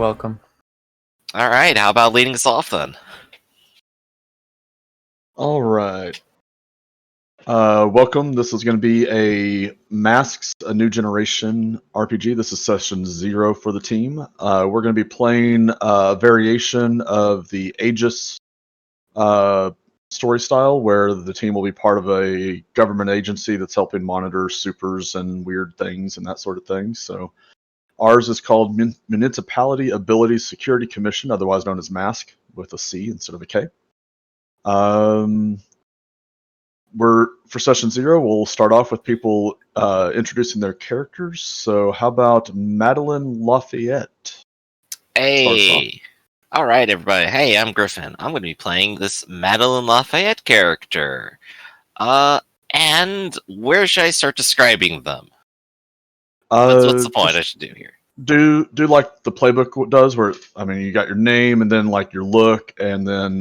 welcome. All right, how about leading us off then? All right. Welcome. This is going to be a Masks, a New Generation RPG. This is session 0 for the team. We're going to be playing a variation of the Aegis story style, where the team will be part of a government agency that's helping monitor supers and weird things and that sort of thing. So ours is called Municipality Abilities Security Commission, otherwise known as MASC, with a C instead of a K. For session 0, we'll start off with people introducing their characters. So how about Madeline Lafayette? Hey! All right, everybody. Hey, I'm Griffin. I'm going to be playing this Madeline Lafayette character. And where should I start describing them? What's the point I should do here? Do like the playbook does, where you got your name and then like your look and then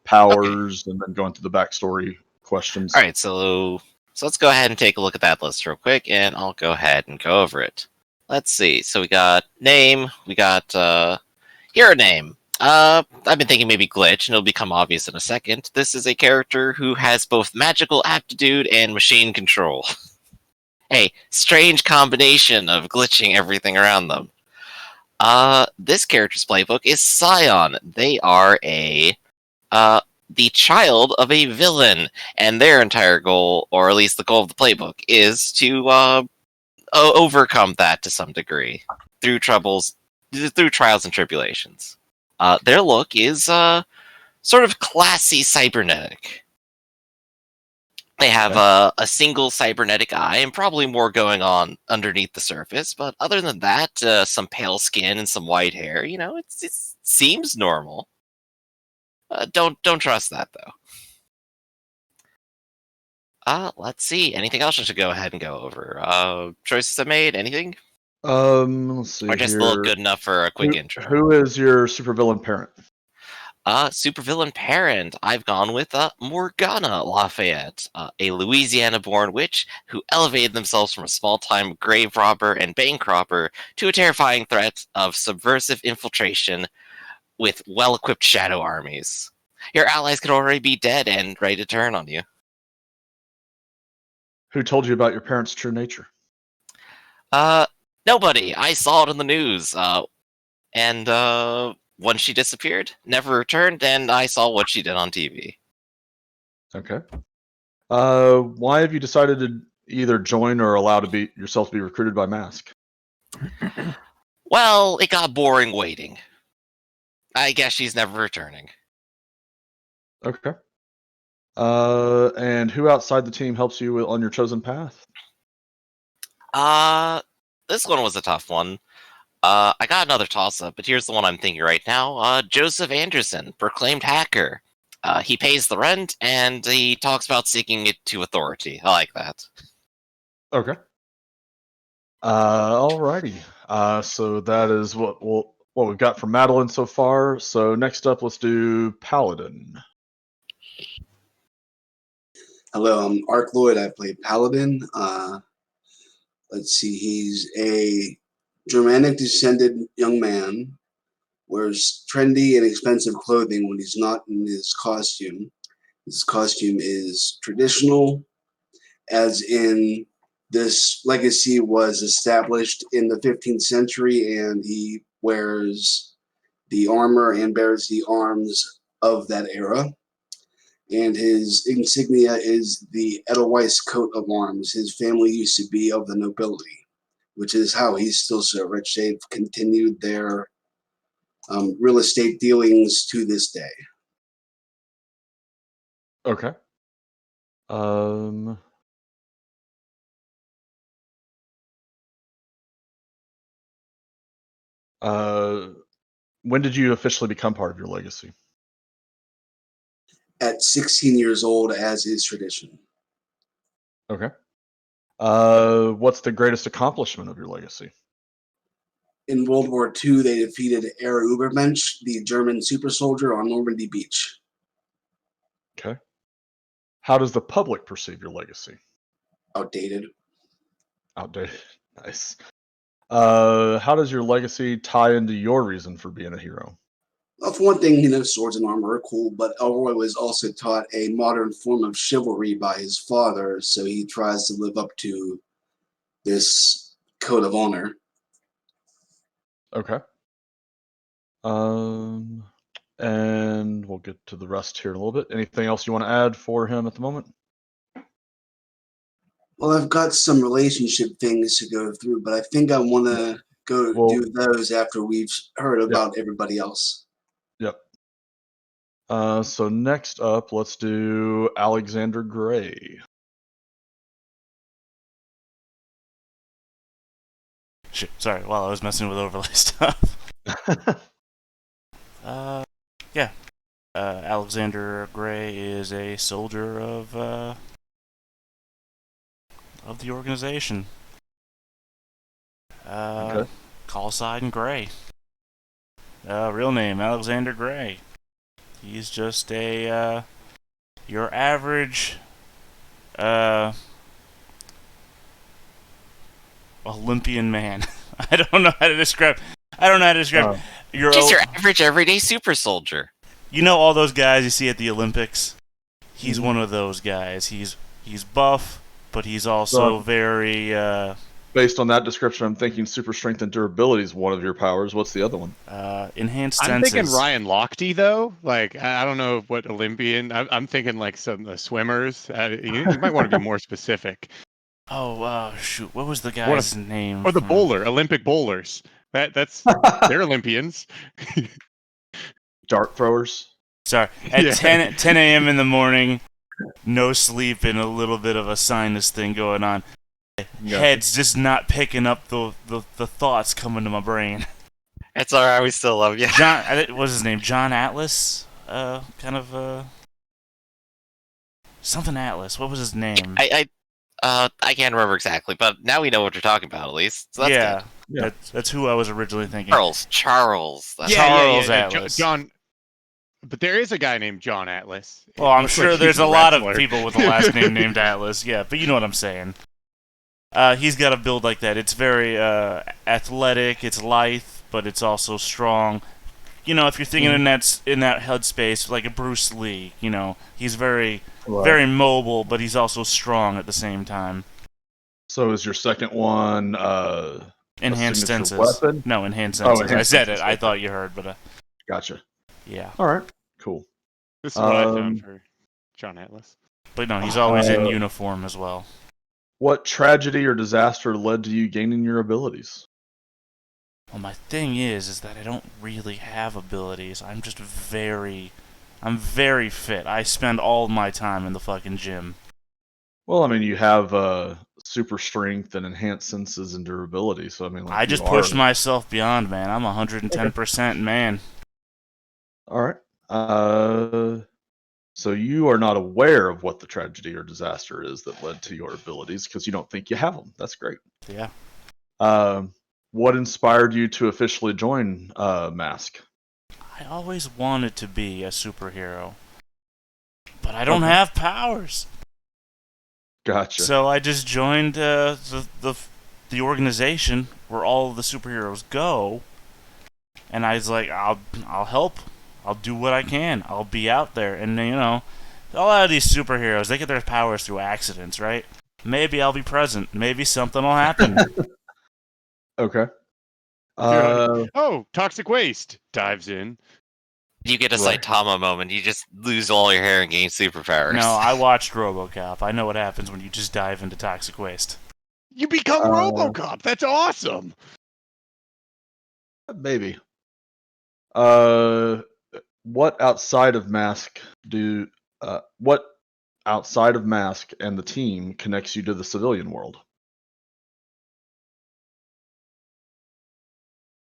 powers, and then going through the backstory questions. All right, so let's go ahead and take a look at that list real quick, and I'll go ahead and go over it. Let's see. So we got name, we got hero name. I've been thinking maybe glitch, and it'll become obvious in a second. This is a character who has both magical aptitude and machine control. Hey, strange combination of glitching everything around them. This character's playbook is Scion. They are the child of a villain, and their entire goal, or at least the goal of the playbook, is to overcome that to some degree through trials and tribulations. Their look is sort of classy cybernetic. They have a single cybernetic eye and probably more going on underneath the surface, but other than that, some pale skin and some white hair. It seems normal. Don't trust that though. Let's see. Anything else I should go ahead and go over? Choices I made? Anything? Let's see. Or just look good enough for a quick intro? Who is your supervillain parent? Supervillain parent. I've gone with Morgana Lafayette, a Louisiana-born witch who elevated themselves from a small-time grave robber and bank robber to a terrifying threat of subversive infiltration with well-equipped shadow armies. Your allies could already be dead and ready to turn on you. Who told you about your parents' true nature? Nobody. I saw it in the news. And once she disappeared, never returned, and I saw what she did on TV. Okay. Why have you decided to either join or allow yourself to be recruited by Mask? Well, it got boring waiting. I guess she's never returning. Okay. And who outside the team helps you on your chosen path? This one was a tough one. I got another toss-up, but here's the one I'm thinking right now. Joseph Anderson, proclaimed hacker. He pays the rent, and he talks about seeking it to authority. I like that. Okay. Alrighty. So that is what we've got from Madeline so far. So next up, let's do Paladin. Hello, I'm Ark Lloyd. I play Paladin. Let's see, he's a Germanic descended young man, wears trendy and expensive clothing when he's not in his costume. His costume is traditional, as in this legacy was established in the 15th century, and he wears the armor and bears the arms of that era. And his insignia is the Edelweiss coat of arms. His family used to be of the nobility, which is how he's still so rich. They've continued their real estate dealings to this day. Okay. When did you officially become part of your legacy? At 16 years old, as is tradition. Okay. What's the greatest accomplishment of your legacy? In World War II, they defeated Herr Übermensch, the German super soldier, on Normandy Beach. Okay. How does the public perceive your legacy? Outdated. Outdated. Nice. How does your legacy tie into your reason for being a hero? Well, for one thing, swords and armor are cool, but Elroy was also taught a modern form of chivalry by his father, so he tries to live up to this code of honor. Okay. And we'll get to the rest here in a little bit. Anything else you want to add for him at the moment? Well, I've got some relationship things to go through, but I think I want to go Well, do those after we've heard yeah, about everybody else. yep. So next up, let's do Alexander Gray. Shit, sorry, while I was messing with overlay stuff. Yeah. Alexander Gray is a soldier of the organization. Okay. Call sign Gray. Real name, Alexander Gray. He's just a, your average, Olympian man. I don't know how to describe. Your Just your average everyday super soldier. You know all those guys you see at the Olympics? He's Mhm. one of those guys. He's buff, but he's also very Based on that description, I'm thinking super strength and durability is one of your powers. What's the other one? enhanced I'm senses. thinking Ryan Lochte though. Like I don't know what Olympian. I'm thinking like some swimmers. You might want to be more specific. Oh, shoot. What was the guy's name? Or the bowler, Olympic bowlers. That's they're Olympians. Dart throwers. Sorry. At Yeah. 10 a.m. in the morning, no sleep and a little bit of a sinus thing going on. Gotcha. Head's just not picking up the thoughts coming to my brain. It's alright, we still love you. What was his name? John Atlas? Something Atlas. What was his name? I can't remember exactly, but now we know what you're talking about, at least. So that's yeah. good. Yeah. That's who I was originally thinking. Charles. That's Charles Atlas. John. But there is a guy named John Atlas. Well, I'm Looks sure like there's he's a lot wrestler. of people with a last name named Atlas. Yeah, but you know what I'm saying. He's got a build like that. It's very athletic. It's lithe, but it's also strong. You know, if you're thinking in that headspace, like a Bruce Lee, you know, he's very mobile, but he's also strong at the same time. So is your second one Enhanced signature senses. weapon? No, enhanced Oh, senses. enhanced I said senses, it. I okay. thought you heard, but Gotcha. yeah. All right. Cool. This is what I found for John Atlas. But no, he's always in uniform as well. What tragedy or disaster led to you gaining your abilities? Well, my thing is that I don't really have abilities. I'm very fit. I spend all my time in the fucking gym. Well, I mean, you have super strength and enhanced senses and durability. So I mean, like, I just pushed myself beyond, man. I'm 110% man. All right. So you are not aware of what the tragedy or disaster is that led to your abilities because you don't think you have them. That's great. Yeah. What inspired you to officially join Mask? I always wanted to be a superhero, but I don't have powers. Gotcha. So I just joined the organization where all of the superheroes go, and I was like, I'll help. I'll do what I can. I'll be out there, and you know, a lot of these superheroes, they get their powers through accidents, right? Maybe I'll be present. Maybe something will happen. Okay. Oh, toxic waste dives in. You get a Saitama moment. You just lose all your hair and gain superpowers. No, I watched RoboCop. I know what happens when you just dive into toxic waste. You become RoboCop. That's awesome. Maybe. What outside of Mask and the team connects you to the civilian world?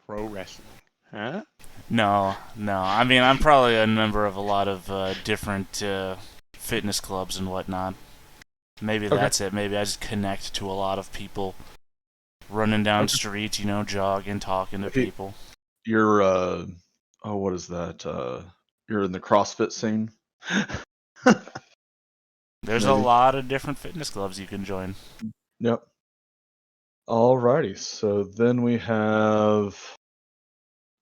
Pro wrestling. Huh? No. I mean, I'm probably a member of a lot of different fitness clubs and whatnot. Maybe that's it. Maybe I just connect to a lot of people running down streets, you know, jogging, talking to people. You're what is that? You're in the CrossFit scene? There's a lot of different fitness clubs you can join. Yep. Alrighty, so then we have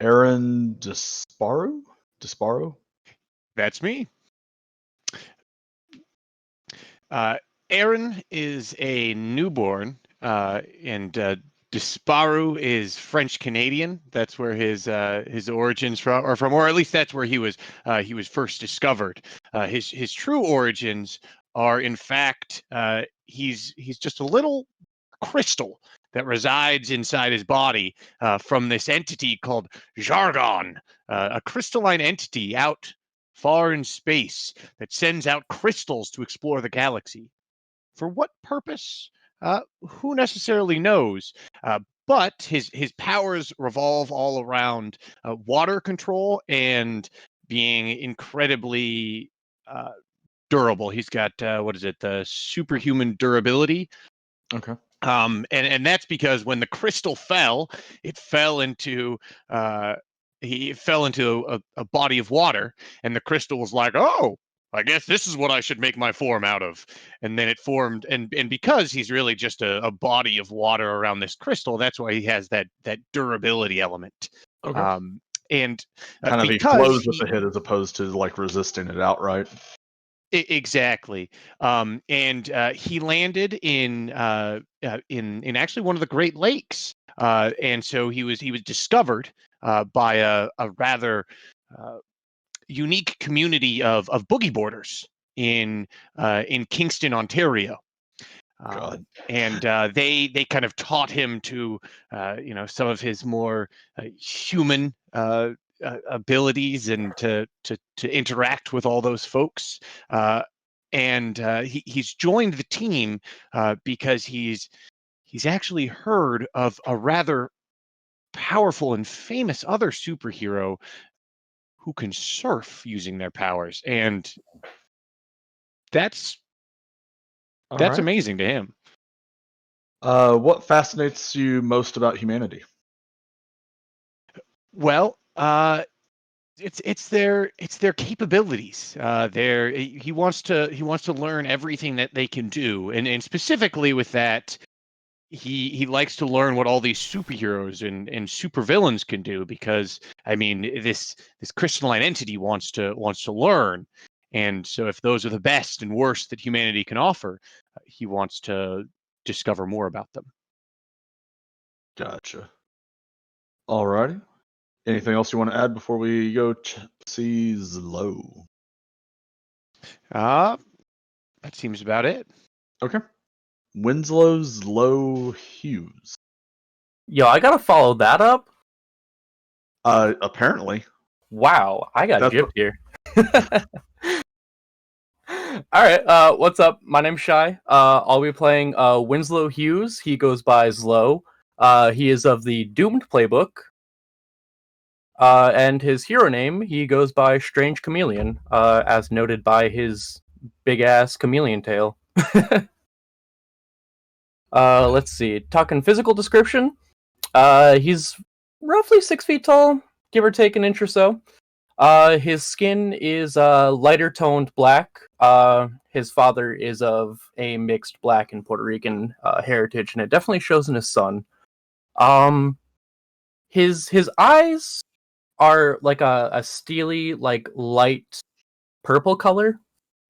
Aaron Desparro. Desparro. That's me. Aaron is a newborn, and Desparro is French Canadian. That's where his origins are from, or at least that's where he was first discovered. His true origins are, in fact, he's just a little crystal that resides inside his body from this entity called Jargon, a crystalline entity out far in space that sends out crystals to explore the galaxy. For what purpose? Who necessarily knows? But his powers revolve all around water control and being incredibly durable. He's got the superhuman durability. Okay. And that's because when the crystal fell, it fell into he fell into a body of water, and the crystal was like, "Oh, I guess this is what I should make my form out of." And then it formed, and because he's really just a body of water around this crystal, that's why he has that durability element. Okay. Um, and Kind of he because flows with the hit as opposed to like resisting it outright. Exactly, and he landed in actually one of the Great Lakes, and so he was discovered by a rather uh, unique community of boogie boarders in Kingston, Ontario. God. And they kind of taught him to some of his more human abilities and to interact with all those folks. And he's joined the team because he's actually heard of a rather powerful and famous other superhero who can surf using their powers, and that's All right. amazing to him. What fascinates you most about humanity? Well, it's their capabilities. He wants to learn everything that they can do, and specifically with that, he likes to learn what all these superheroes and supervillains can do, because I mean this crystalline entity wants to learn, and so if those are the best and worst that humanity can offer, he wants to discover more about them. Gotcha. All righty. Anything else you want to add before we go see Zlo? That seems about it. Okay. Winslow's Low Hughes. Yo, I gotta follow that up. Apparently. Wow, I got That's gypped here. All right, what's up? My name's Shy. I'll be playing Winslow Hughes. He goes by Zlo. He is of the Doomed playbook. And his hero name, he goes by Strange Chameleon, as noted by his big-ass chameleon tail. Let's see. Talking physical description. He's roughly 6 feet tall, give or take an inch or so. His skin is lighter toned black. His father is of a mixed black and Puerto Rican heritage, and it definitely shows in his son. His eyes are like a steely, like light purple color,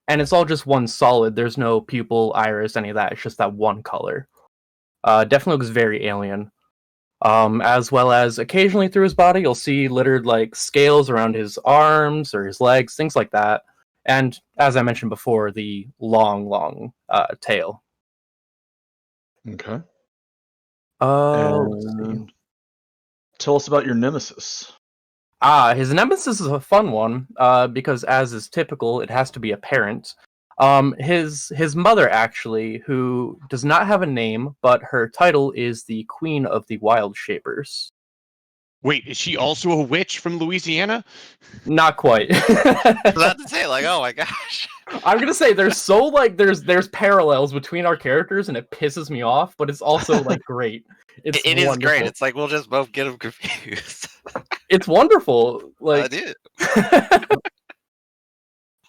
and it's all just one solid. There's no pupil, iris, any of that. It's just that one color. Definitely looks very alien. As well as occasionally through his body, you'll see littered like scales around his arms or his legs, things like that. And as I mentioned before, the long tail. Okay. Let's see. And tell us about your nemesis. His nemesis is a fun one, because as is typical, it has to be a parent. His mother, actually, who does not have a name, but her title is the Queen of the Wild Shapers. Wait, is she also a witch from Louisiana? Not quite. I was about to say, like, oh my gosh. I'm gonna say there's parallels between our characters, and it pisses me off, but it's also like great. It's It is wonderful. great. It's like we'll just both get them confused. It's wonderful. I Like do.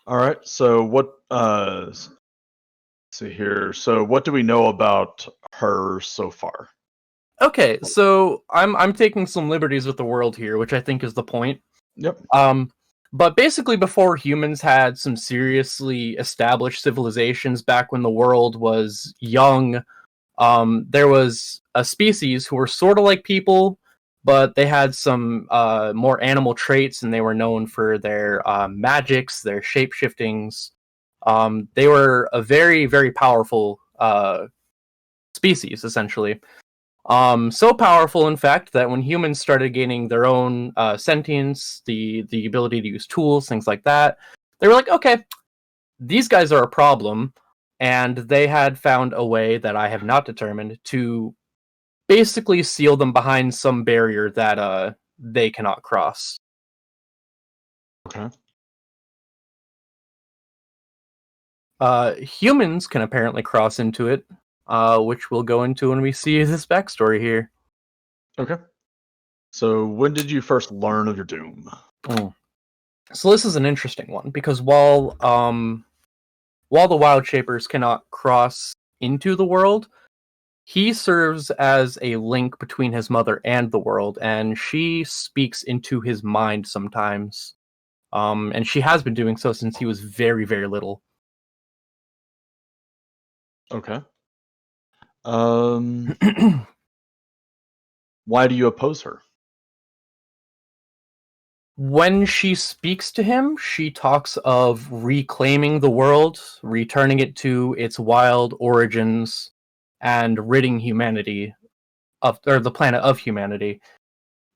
All right. So what? Let's see here. So what do we know about her so far? Okay, so I'm taking some liberties with the world here, which I think is the point. Yep. But basically, before humans had some seriously established civilizations, back when the world was young, there was a species who were sort of like people, but they had some more animal traits, and they were known for their magics, their shape shiftings. They were a very, very powerful species, essentially. So powerful, in fact, that when humans started gaining their own sentience, the ability to use tools, things like that, they were like, okay, these guys are a problem, and they had found a way that I have not determined to basically seal them behind some barrier that they cannot cross. Okay. Humans can apparently cross into it, which we'll go into when we see this backstory here. Okay. So when did you first learn of your doom? So this is an interesting one because while the Wild Shapers cannot cross into the world, he serves as a link between his mother and the world, and she speaks into his mind sometimes. And she has been doing so since he was very, very little. Okay. Why do you oppose her? When she speaks to him, she talks of reclaiming the world, returning it to its wild origins, and ridding humanity or the planet of humanity.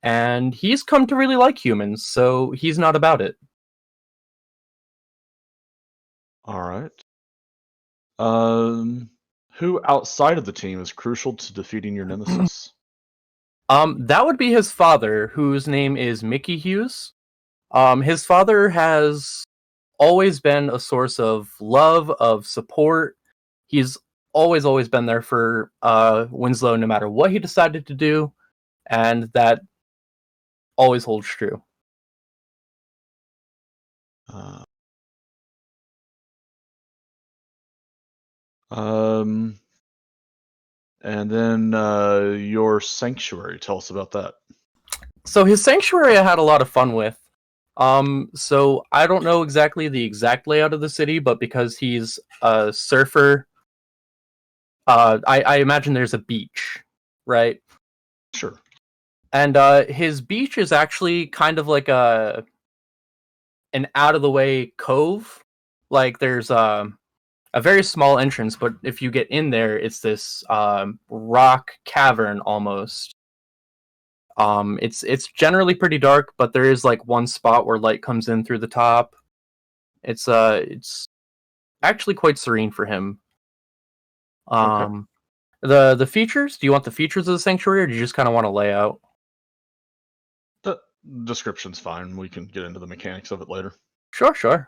And he's come to really like humans, so he's not about it. All right. Who outside of the team is crucial to defeating your nemesis? That would be his father, whose name is Mickey Hughes. His father has always been a source of love, of support. He's always been there for Winslow, no matter what he decided to do, and that always holds true. Uh, um, and then your sanctuary. Tell us about that. So his sanctuary I had a lot of fun with. So I don't know exactly the exact layout of the city, but because he's a surfer, I imagine there's a beach, right? Sure. And his beach is actually kind of like an out of the way cove. Like there's a very small entrance, but if you get in there, it's this rock cavern almost. It's generally pretty dark, but there is like one spot where light comes in through the top. It's actually quite serene for him. Okay. The features. Do you want the features of the sanctuary, or do you just kind of want to lay out? The description's fine. We can get into the mechanics of it later. Sure.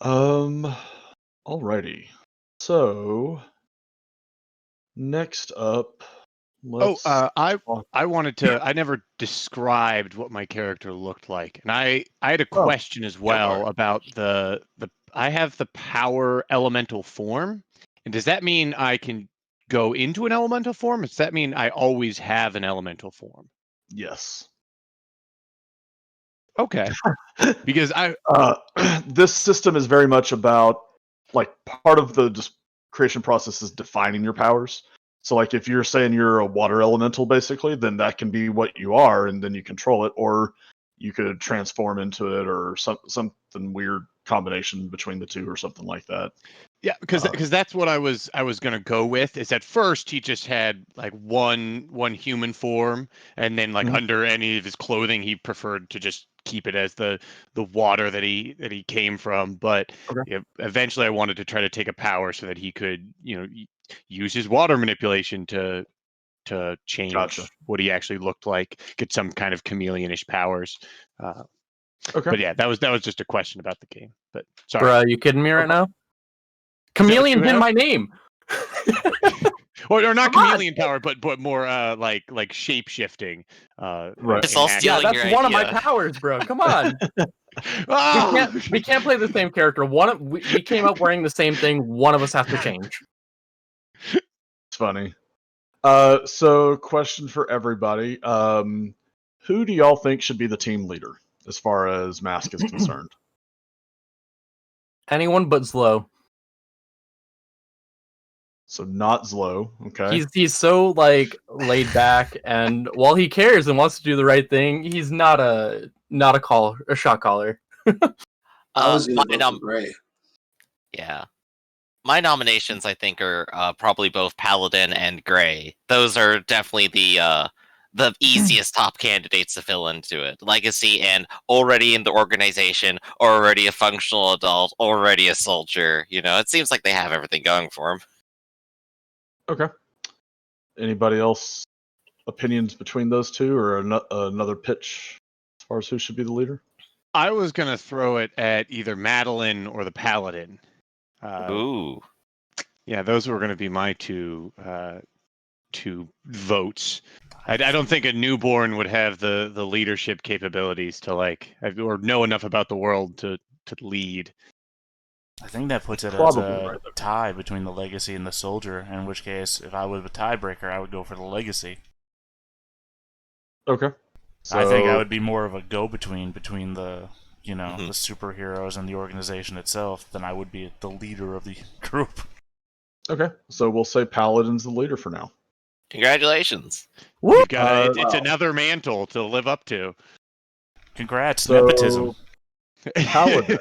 Alrighty. So next up, let's. I wanted to. I never described what my character looked like, and I had a question as well about the. I have the power elemental form, and does that mean I can go into an elemental form? Does that mean I always have an elemental form? Yes. Okay. Because this system is very much about like part of the just creation process is defining your powers. So like if you're saying you're a water elemental basically, then that can be what you are and then you control it, or you could transform into it or something weird combination between the two or something like that. Yeah, because that's what I was gonna go with. Is at first he just had like one human form, and then like under any of his clothing he preferred to just keep it as the water that he came from. But eventually I wanted to try to take a power so that he could use his water manipulation to change what he actually looked like, get some kind of chameleonish powers. But yeah, that was just a question about the game. But sorry, Bruh, you kidding me right now? Chameleon's in my name. or not chameleon power, but more like shape shifting. Right. It's all stealing that's your one of my idea. powers, bro. Come on. Oh! We can't play the same character. We came up wearing the same thing. One of us has to change. It's funny. So question for everybody. Who do y'all think should be the team leader as far as Mask is concerned? Anyone but Zlo. So not Zlo, okay? He's so like laid back, and while he cares and wants to do the right thing, he's not a shot caller. I was My gonna vote for Gray. yeah. My nominations, I think, are probably both Paladin and Gray. Those are definitely the easiest top candidates to fill into it. Legacy and already in the organization, already a functional adult, already a soldier. You know, it seems like they have everything going for them. Okay. Anybody else opinions between those two, or another pitch as far as who should be the leader? I was gonna throw it at either Madeline or the Paladin. Ooh. Yeah, those were going to be my two votes. I don't think a newborn would have the leadership capabilities to or know enough about the world to lead. I think that puts it as Probably a right there. tie between the legacy and the soldier. In which case, if I was a tiebreaker, I would go for the legacy. Okay. So, I think I would be more of a go-between between the the Mhm. superheroes and the organization itself than I would be the leader of the group. Okay, so we'll say Paladin's the leader for now. Congratulations. You've got it's wow. another mantle to live up to. Congrats, So, nepotism. Paladin.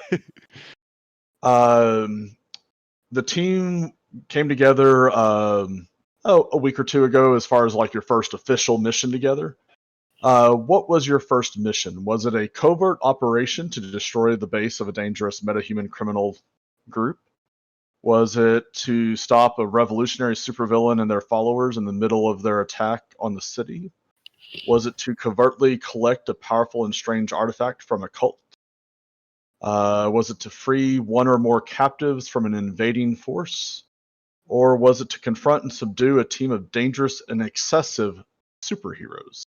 The team came together a week or two ago as far as like your first official mission together. What was your first mission? Was it a covert operation to destroy the base of a dangerous metahuman criminal group? Was it to stop a revolutionary supervillain and their followers in the middle of their attack on the city? Was it to covertly collect a powerful and strange artifact from a cult? Was it to free one or more captives from an invading force? Or was it to confront and subdue a team of dangerous and excessive superheroes?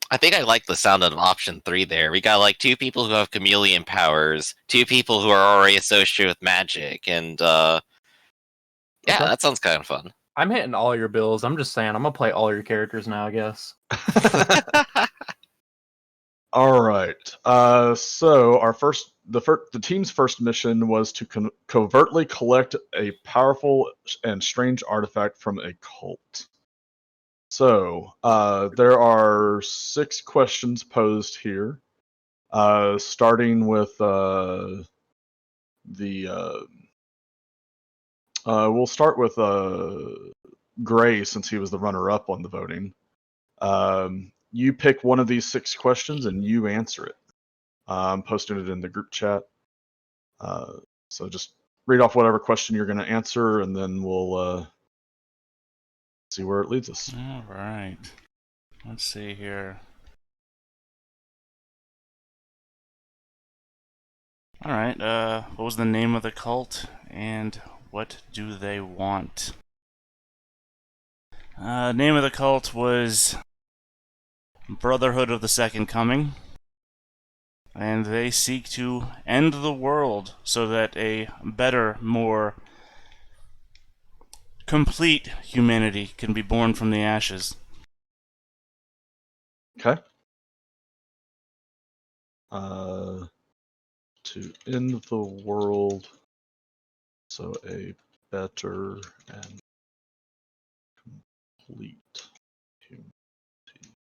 I think I like the sound of option 3 there. We got like 2 people who have chameleon powers, 2 people who are already associated with magic, and yeah, Okay. that sounds kind of fun. I'm hitting all your bills. I'm just saying, I'm gonna play all your characters now, I guess. All right. So the team's first mission was to covertly collect a powerful and strange artifact from a cult. So there are 6 questions posed here, starting with we'll start with Gray since he was the runner-up on the voting. You pick one of these 6 questions and you answer it. I'm posting it in the group chat. So just read off whatever question you're going to answer, and then we'll see where it leads us. All right. Let's see here. All right. What was the name of the cult, and what do they want? Name of the cult was Brotherhood of the Second Coming, and they seek to end the world so that a better, more complete humanity can be born from the ashes. Okay. To end the world so a better and complete humanity.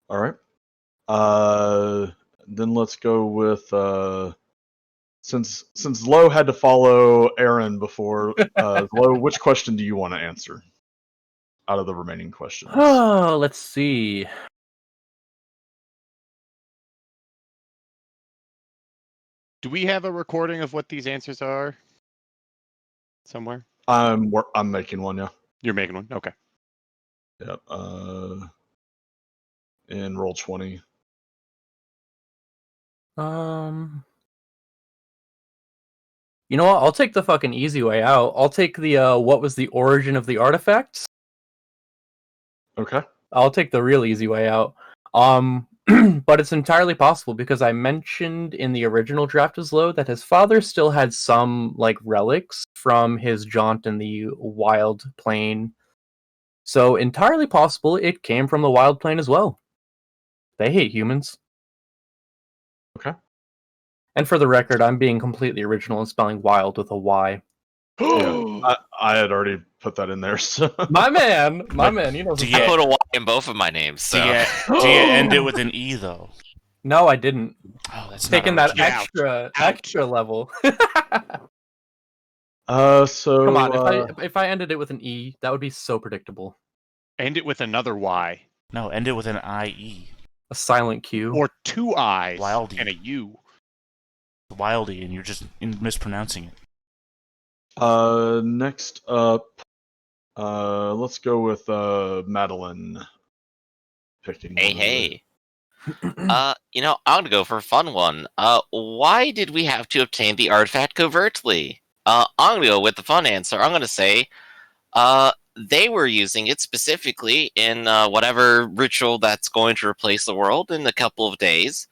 All right. Then let's go with since Lo had to follow Aaron before, Lo, which question do you want to answer out of the remaining questions? Oh, let's see. Do we have a recording of what these answers are somewhere? I'm making one, yeah. You're making one? Okay. Yep. In Roll20. You know what? I'll take the fucking easy way out. I'll take the what was the origin of the artifacts? Okay. I'll take the real easy way out. But it's entirely possible because I mentioned in the original draft as low that his father still had some like relics from his jaunt in the wild plane. So entirely possible it came from the wild plane as well. They hate humans. Okay. And for the record, I'm being completely original and spelling wild with a Y. Yeah, I had already put that in there. So My man, you know. Do I you, put a Y in both of my names, so. do you end it with an E though? No, I didn't. Oh, that's Taking not that original. extra level. so Come on, if I ended it with an E, that would be so predictable. End it with another Y. No, end it with an IE. A silent Q. Or two I's Wildy. and a U. Wildy, and you're just mispronouncing it. next up, let's go with Madeline. Picking. Hey. I'm gonna go for a fun one. Why did we have to obtain the artifact covertly? I'm gonna go with the fun answer. I'm gonna say, they were using it specifically in whatever ritual that's going to replace the world in a couple of days.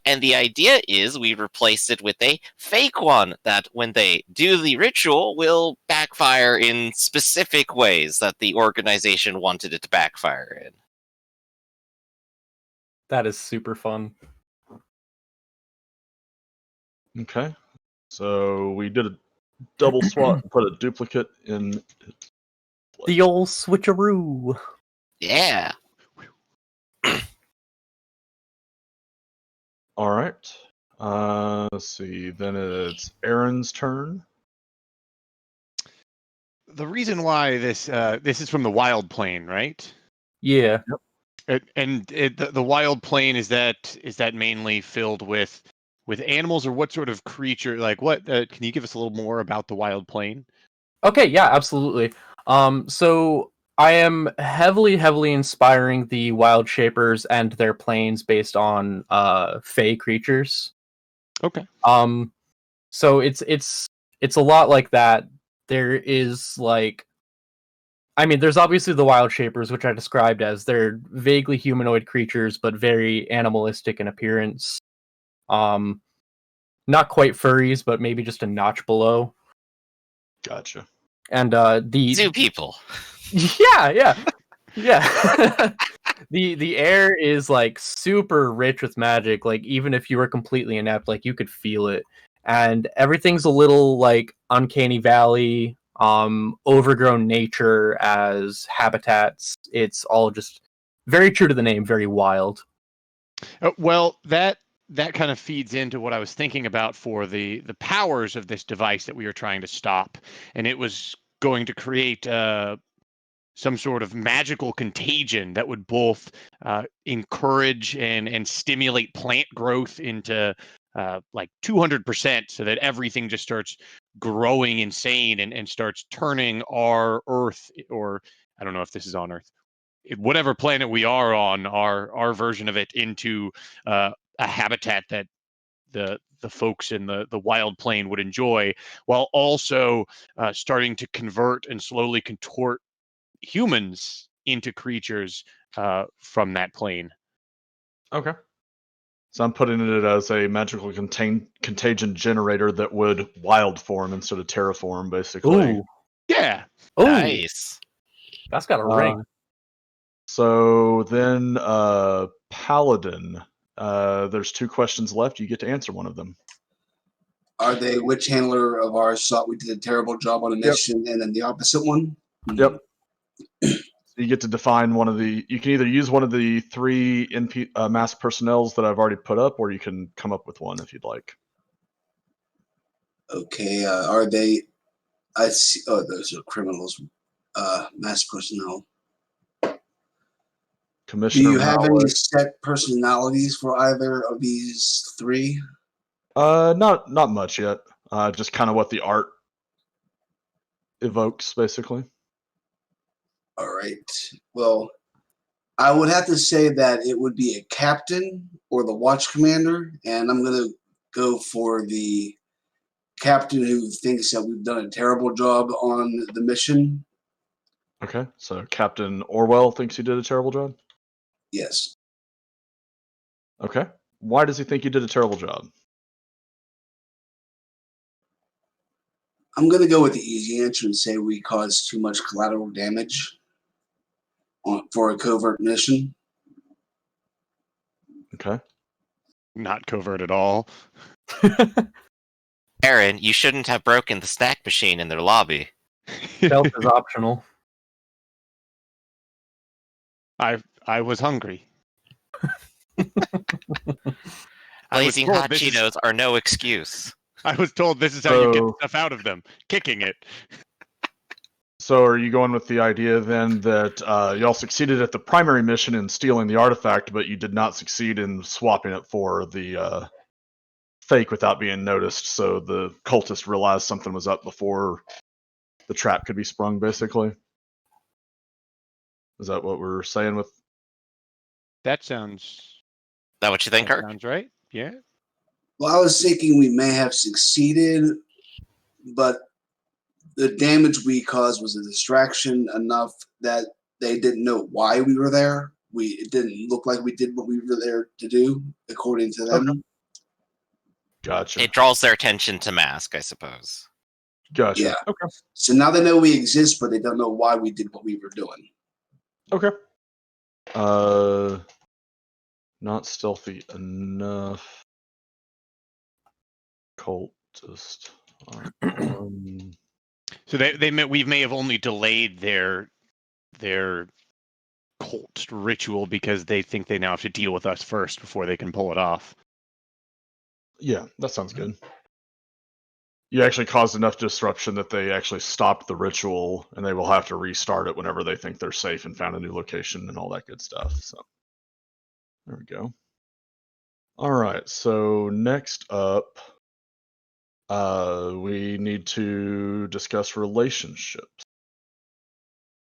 And the idea is we replace it with a fake one that, when they do the ritual, will backfire in specific ways that the organization wanted it to backfire in. That is super fun. Okay. So we did a double swap and put a duplicate in. The old switcheroo. Yeah. All right. Let's see. Then it's Aaron's turn. The reason why this is from the wild plane, right? Yeah. The wild plane is that mainly filled with animals, or what sort of creature? Like what? Can you give us a little more about the wild plane? Okay, yeah, absolutely. So I am heavily inspiring the wild shapers and their planes based on fey creatures. Okay. So it's a lot like that. There is like, I mean, there's obviously the wild shapers, which I described as they're vaguely humanoid creatures, but very animalistic in appearance. Not quite furries, but maybe just a notch below. Gotcha. And the Zoo people. yeah. The air is like super rich with magic. Like even if you were completely inept, like you could feel it. And everything's a little like uncanny valley, overgrown nature as habitats. It's all just very true to the name, very wild. Well, that kind of feeds into what I was thinking about for the powers of this device that we were trying to stop, and it was going to create some sort of magical contagion that would both encourage and stimulate plant growth into like 200%, so that everything just starts growing insane and starts turning our Earth, or I don't know if this is on Earth, whatever planet we are on, our version of it, into a habitat that the folks in the wild plane would enjoy, while also starting to convert and slowly contort humans into creatures from that plane. Okay. So I'm putting it as a magical contagion generator that would wild form instead of terraform, basically. Ooh, Yeah. ooh, Nice. that's got a ring. So then, Paladin. There's 2 questions left. You get to answer one of them. Are they witch handler of ours thought we did a terrible job on a mission, and then the opposite one? Yep. So you get to define one of the. You can either use one of the 3 mask personnels that I've already put up, or you can come up with one if you'd like. Okay. Are they? I see. Oh, those are criminals. Mass personnel. Do Commissioner you have any Malik. set personalities for either of these 3? Not much yet. Just kind of what the art evokes, basically. All right. Well, I would have to say that it would be a captain or the watch commander, and I'm going to go for the captain who thinks that we've done a terrible job on the mission. Okay, so Captain Orwell thinks you did a terrible job. Yes. Okay. Why does he think you did a terrible job? I'm gonna go with the easy answer and say we caused too much collateral damage for a covert mission. Okay. Not covert at all. Aaron, you shouldn't have broken the snack machine in their lobby. Stealth is optional. I was hungry. Blazing hot this is- Cheetos are no excuse. I was told this is how you get So- stuff out of them. Kicking it. So are you going with the idea then that y'all succeeded at the primary mission in stealing the artifact, but you did not succeed in swapping it for the fake without being noticed, so the cultist realized something was up before the trap could be sprung, basically? Is that what we're saying with... That sounds. Is that what you think, That Kirk? sounds right. Yeah. Well, I was thinking we may have succeeded, but the damage we caused was a distraction enough that they didn't know why we were there. It didn't look like we did what we were there to do, according to them. Okay. Gotcha. It draws their attention to Mask, I suppose. Gotcha. Yeah. Okay. So now they know we exist, but they don't know why we did what we were doing. Okay. Not stealthy enough. Cultist. So we may have only delayed their cult ritual because they think they now have to deal with us first before they can pull it off. Yeah, that sounds good. You actually caused enough disruption that they actually stopped the ritual, and they will have to restart it whenever they think they're safe and found a new location and all that good stuff. So there we go. All right, so next up, we need to discuss relationships.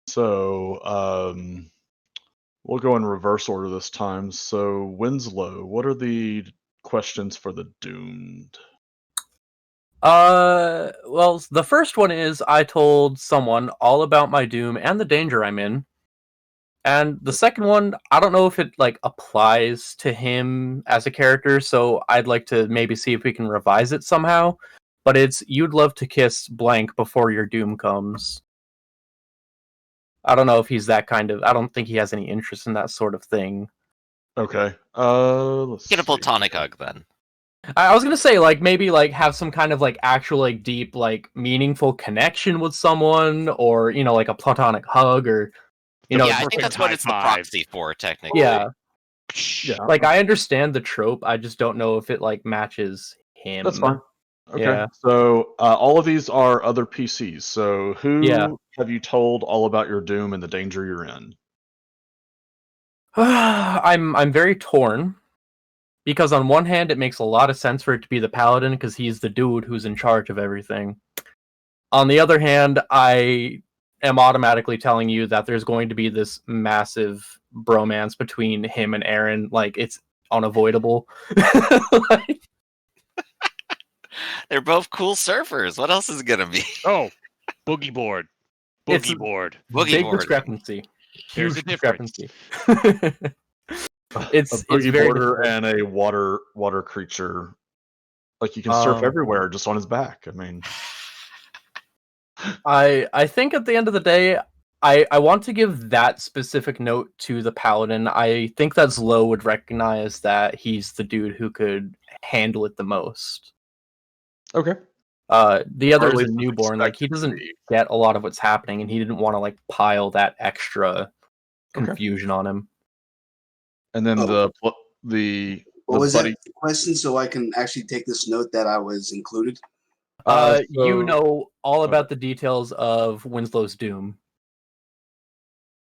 So we'll go in reverse order this time. So Winslow, what are the questions for the doomed? Well, the first one is I told someone all about my doom and the danger I'm in. And the second one, I don't know if it like applies to him as a character, so I'd like to maybe see if we can revise it somehow. But it's you'd love to kiss blank before your doom comes. I don't know if he's that kind of. I don't think he has any interest in that sort of thing. Okay. Let's Get a see. platonic hug then. I was gonna say like maybe like have some kind of like actual like deep like meaningful connection with someone, or like a platonic hug, or Yeah, I think perfect that's what high it's the five. proxy for, technically. yeah. Yeah, Like I understand the trope, I just don't know if it like matches him. that's fine. Okay. Yeah. So all of these are other PCs. So who Yeah. have you told all about your doom and the danger you're in? I'm very torn because on one hand it makes a lot of sense for it to be the Paladin because he's the dude who's in charge of everything. On the other hand, I am automatically telling you that there's going to be this massive bromance between him and Aaron. Like it's unavoidable. Like, They're both cool surfers. What else is it gonna be? Oh, boogie board. It's- Boogie board. Boogie big boarding. discrepancy. There's Huge a difference. discrepancy. It's a boogie very boarder difficult. and a water creature. Like you can surf Oh. everywhere just on his back. I mean, I think at the end of the day, I want to give that specific note to the Paladin. I think that Zlo would recognize that he's the dude who could handle it the most. okay. The Or other at is a least newborn. Like he expected to doesn't be. get a lot of what's happening, and he didn't want to like pile that extra confusion on him. And then Oh. the What was buddy. that question? So I can actually take this note that I was included. You So- know all okay. about the details of Winslow's doom.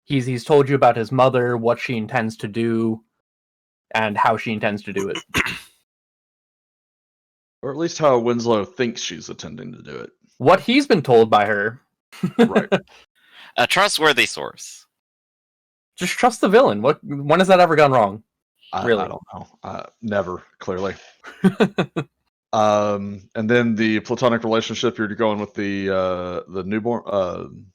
He's told you about his mother, what she intends to do, and how she intends to do it. Or at least how Winslow thinks she's intending to do it. What he's been told by her. Right. A trustworthy source. Just trust the villain. When has that ever gone wrong? Really? I don't know. Never, clearly. And then the platonic relationship, you're going with the newborn.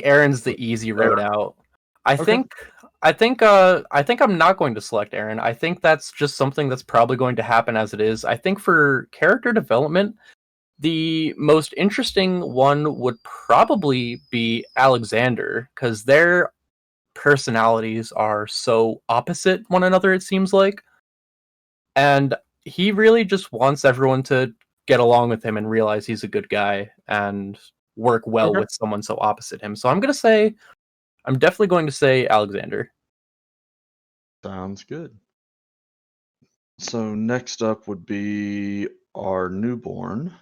Aaron's the easy road Aaron. out. I Okay. think I think I'm not going to select Aaron. I think that's just something that's probably going to happen as it is. I think for character development, the most interesting one would probably be Alexander, because their personalities are so opposite one another, it seems like. And he really just wants everyone to get along with him and realize he's a good guy and work well Okay. with someone so opposite him. So I'm definitely going to say Alexander. Sounds good. So next up would be our newborn.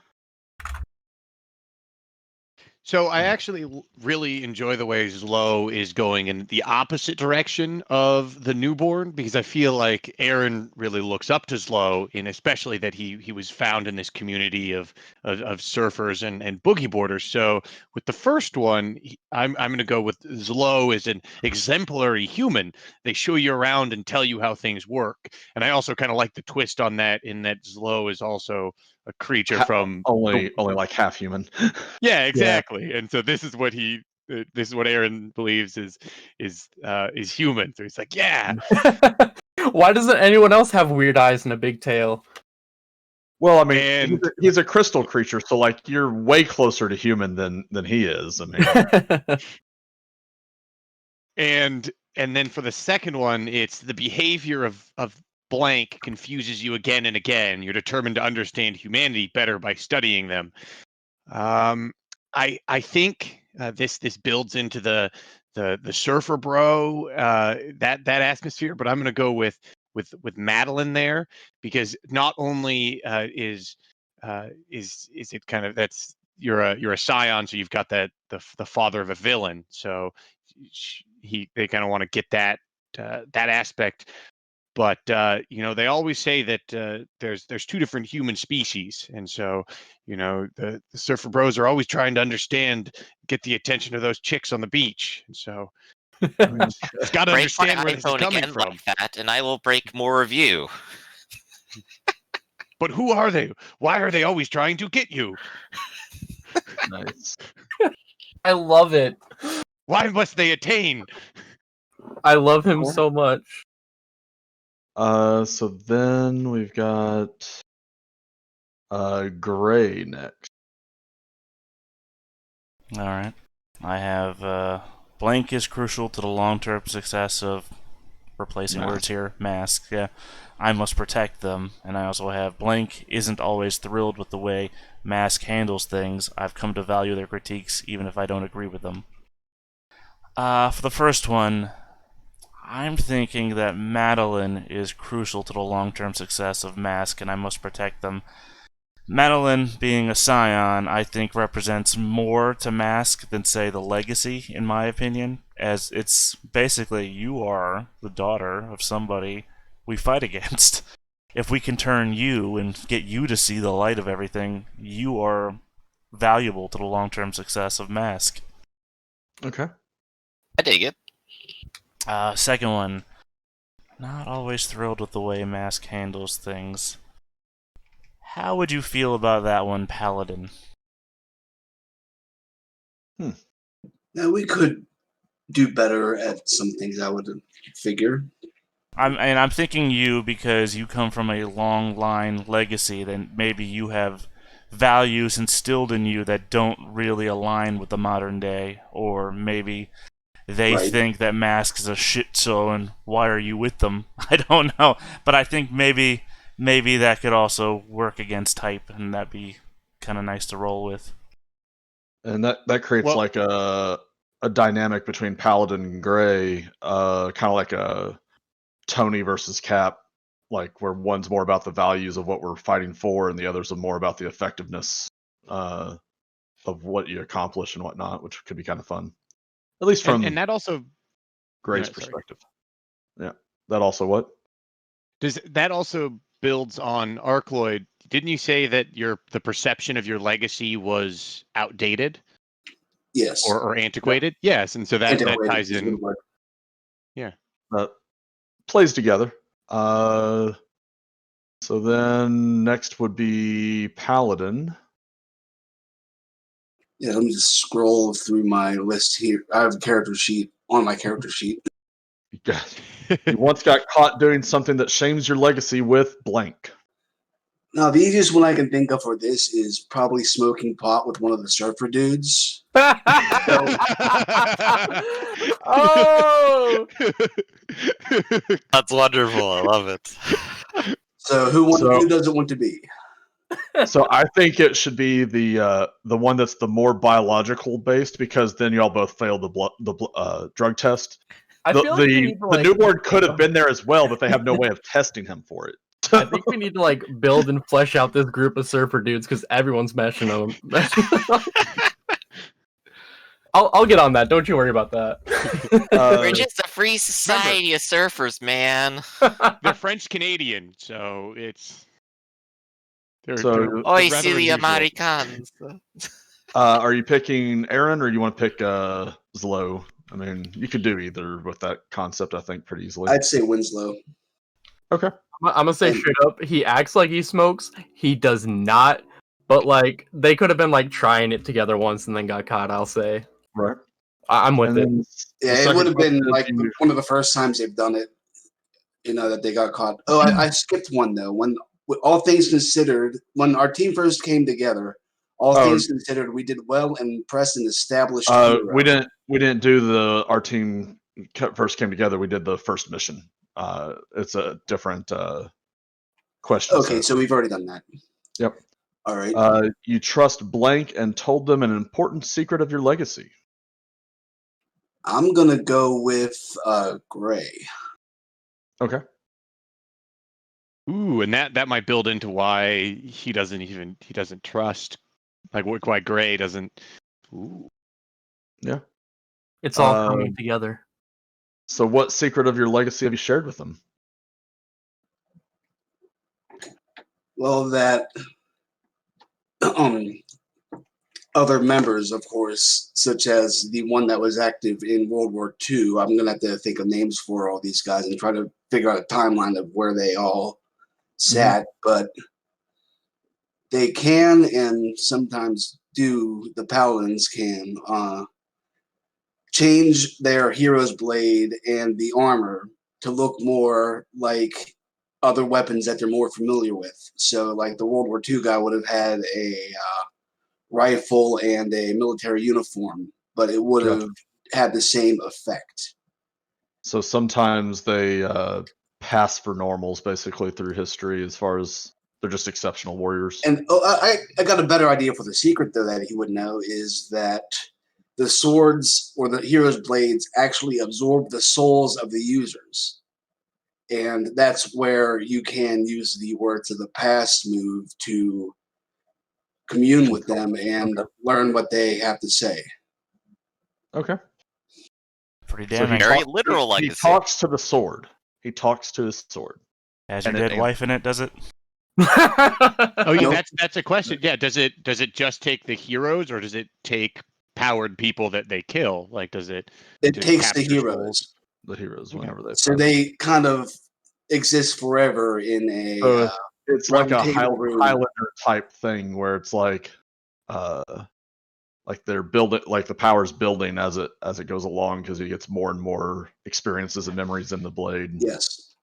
So I actually really enjoy the way Zlo is going in the opposite direction of the newborn, because I feel like Aaron really looks up to Zlo, and especially that he was found in this community of surfers and boogie boarders. So with the first one, I'm going to go with Zlo as an exemplary human. They show you around and tell you how things work, and I also kind of like the twist on that, in that Zlo is also a creature from only like half human. yeah, Yeah. exactly. And so this is what this is what Aaron believes is human. So he's like, yeah. Why doesn't anyone else have weird eyes and a big tail? Well, I mean, And he's a crystal creature, so like you're way closer to human than he is. I mean, and then for the second one, it's the behavior of blank confuses you again and again. You're determined to understand humanity better by studying them. Um, I think this builds into the surfer bro that atmosphere, but I'm going to go with Madeline there, because not only is it kind of, that's you're a scion, so you've got the father of a villain, so they kind of want to get that aspect. But they always say that there's two different human species, and so the surfer bros are always trying to understand, get the attention of those chicks on the beach, and so it's got to Break my understand where this is iPhone coming again from. like that, and I will break more of you. But who are they? Why are they always trying to get you? nice. I love it. Why must they attain? I love him so much. So then we've got Gray next. All right. I have blank is crucial to the long-term success of replacing Mask. words here. Mask. Yeah. I must protect them, and I also have blank isn't always thrilled with the way Mask handles things. I've come to value their critiques even if I don't agree with them. For the first one, I'm thinking that Madeline is crucial to the long-term success of Mask, and I must protect them. Madeline, being a scion, I think represents more to Mask than, say, the Legacy, in my opinion, as it's basically you are the daughter of somebody we fight against. If we can turn you and get you to see the light of everything, you are valuable to the long-term success of Mask. Okay. I dig it. Second one, not always thrilled with the way Mask handles things. How would you feel about that one, Paladin? Now we could do better at some things, I would figure. I'm thinking you because you come from a long line legacy that maybe you have values instilled in you that don't really align with the modern day, or maybe they Right. think that Mask is a shit show and why are you with them? I don't know, but I think maybe that could also work against type, and that'd be kind of nice to roll with. And that creates Well, like a dynamic between Paladin and Gray, kind of like a Tony versus Cap, like where one's more about the values of what we're fighting for, and the others are more about the effectiveness of what you accomplish and whatnot, which could be kind of fun, at least and from that also Gray's sorry. perspective. Yeah, that also what? Does that also builds on Arcloid? Didn't you say that the perception of your legacy was outdated Yes. or antiquated? Yes, and so that Antiquated ties is a in. good word. Yeah. That plays together. So then next would be Paladin. Yeah, let me just scroll through my list here. I have a character sheet on my character sheet. You once got caught doing something that shames your legacy with blank. Now, the easiest one I can think of for this is probably smoking pot with one of the surfer dudes. Oh, That's wonderful. I love it. So who doesn't want to be? So I think it should be the one that's the more biological based, because then y'all both failed the drug test. I The feel like we need to, the newborn could have been there as well, but they have no way of testing him for it. I think we need to like build and flesh out this group of surfer dudes because everyone's meshing them. I'll get on that. Don't you worry about that. We're just a free society of surfers, man. They're French Canadian, so it's. They're Oi, rather silly unusual. Americans. Are you picking Aaron, or you want to pick Zlo? I mean, you could do either with that concept, I think, pretty easily. I'd say Winslow. Okay. I'm gonna say straight up, he acts like he smokes. He does not. But like they could have been like trying it together once and then got caught. I'll say. Right. I'm with it. Yeah, it would have been like one of the first times they've done it. That they got caught. Oh, I skipped one though. When all things considered, when our team first came together, all things considered, we did well and impressed an established hero. We didn't do our team first came together. We did the first mission. It's a different question. Okay, so we've already done that. Yep. All right. You trust blank and told them an important secret of your legacy. I'm gonna go with Gray. Okay. Ooh, and that might build into why he doesn't trust, like why Gray doesn't. Ooh. Yeah. It's all coming together. So, what secret of your legacy have you shared with them? Well, that other members, of course, such as the one that was active in World War II. I'm going to have to think of names for all these guys and try to figure out a timeline of where they all sat. But they can, and sometimes do, the Paladins can, change their hero's blade and the armor to look more like other weapons that they're more familiar with. So, like the World War II guy would have had a rifle and a military uniform, but it would have had the same effect. So sometimes they pass for normals basically through history, as far as they're just exceptional warriors. And I got a better idea for the secret, though, that he would know is that the swords or the hero's blades actually absorb the souls of the users. And that's where you can use the Words of the Past move to commune with them and learn what they have to say. Okay. Pretty damning. Very literal legacy. He talks to the sword. He talks to his sword. Has your dead wife in it, does it? Oh yeah, that's a question. Yeah, does it just take the heroes, or does it take powered people that they kill? Like, does it? It takes the heroes. The heroes, whenever they. So they kind of exist forever in a. It's like a Highlander type thing where it's like they're building, like the power's building as it goes along, because he gets more and more experiences and memories in the blade. Yes.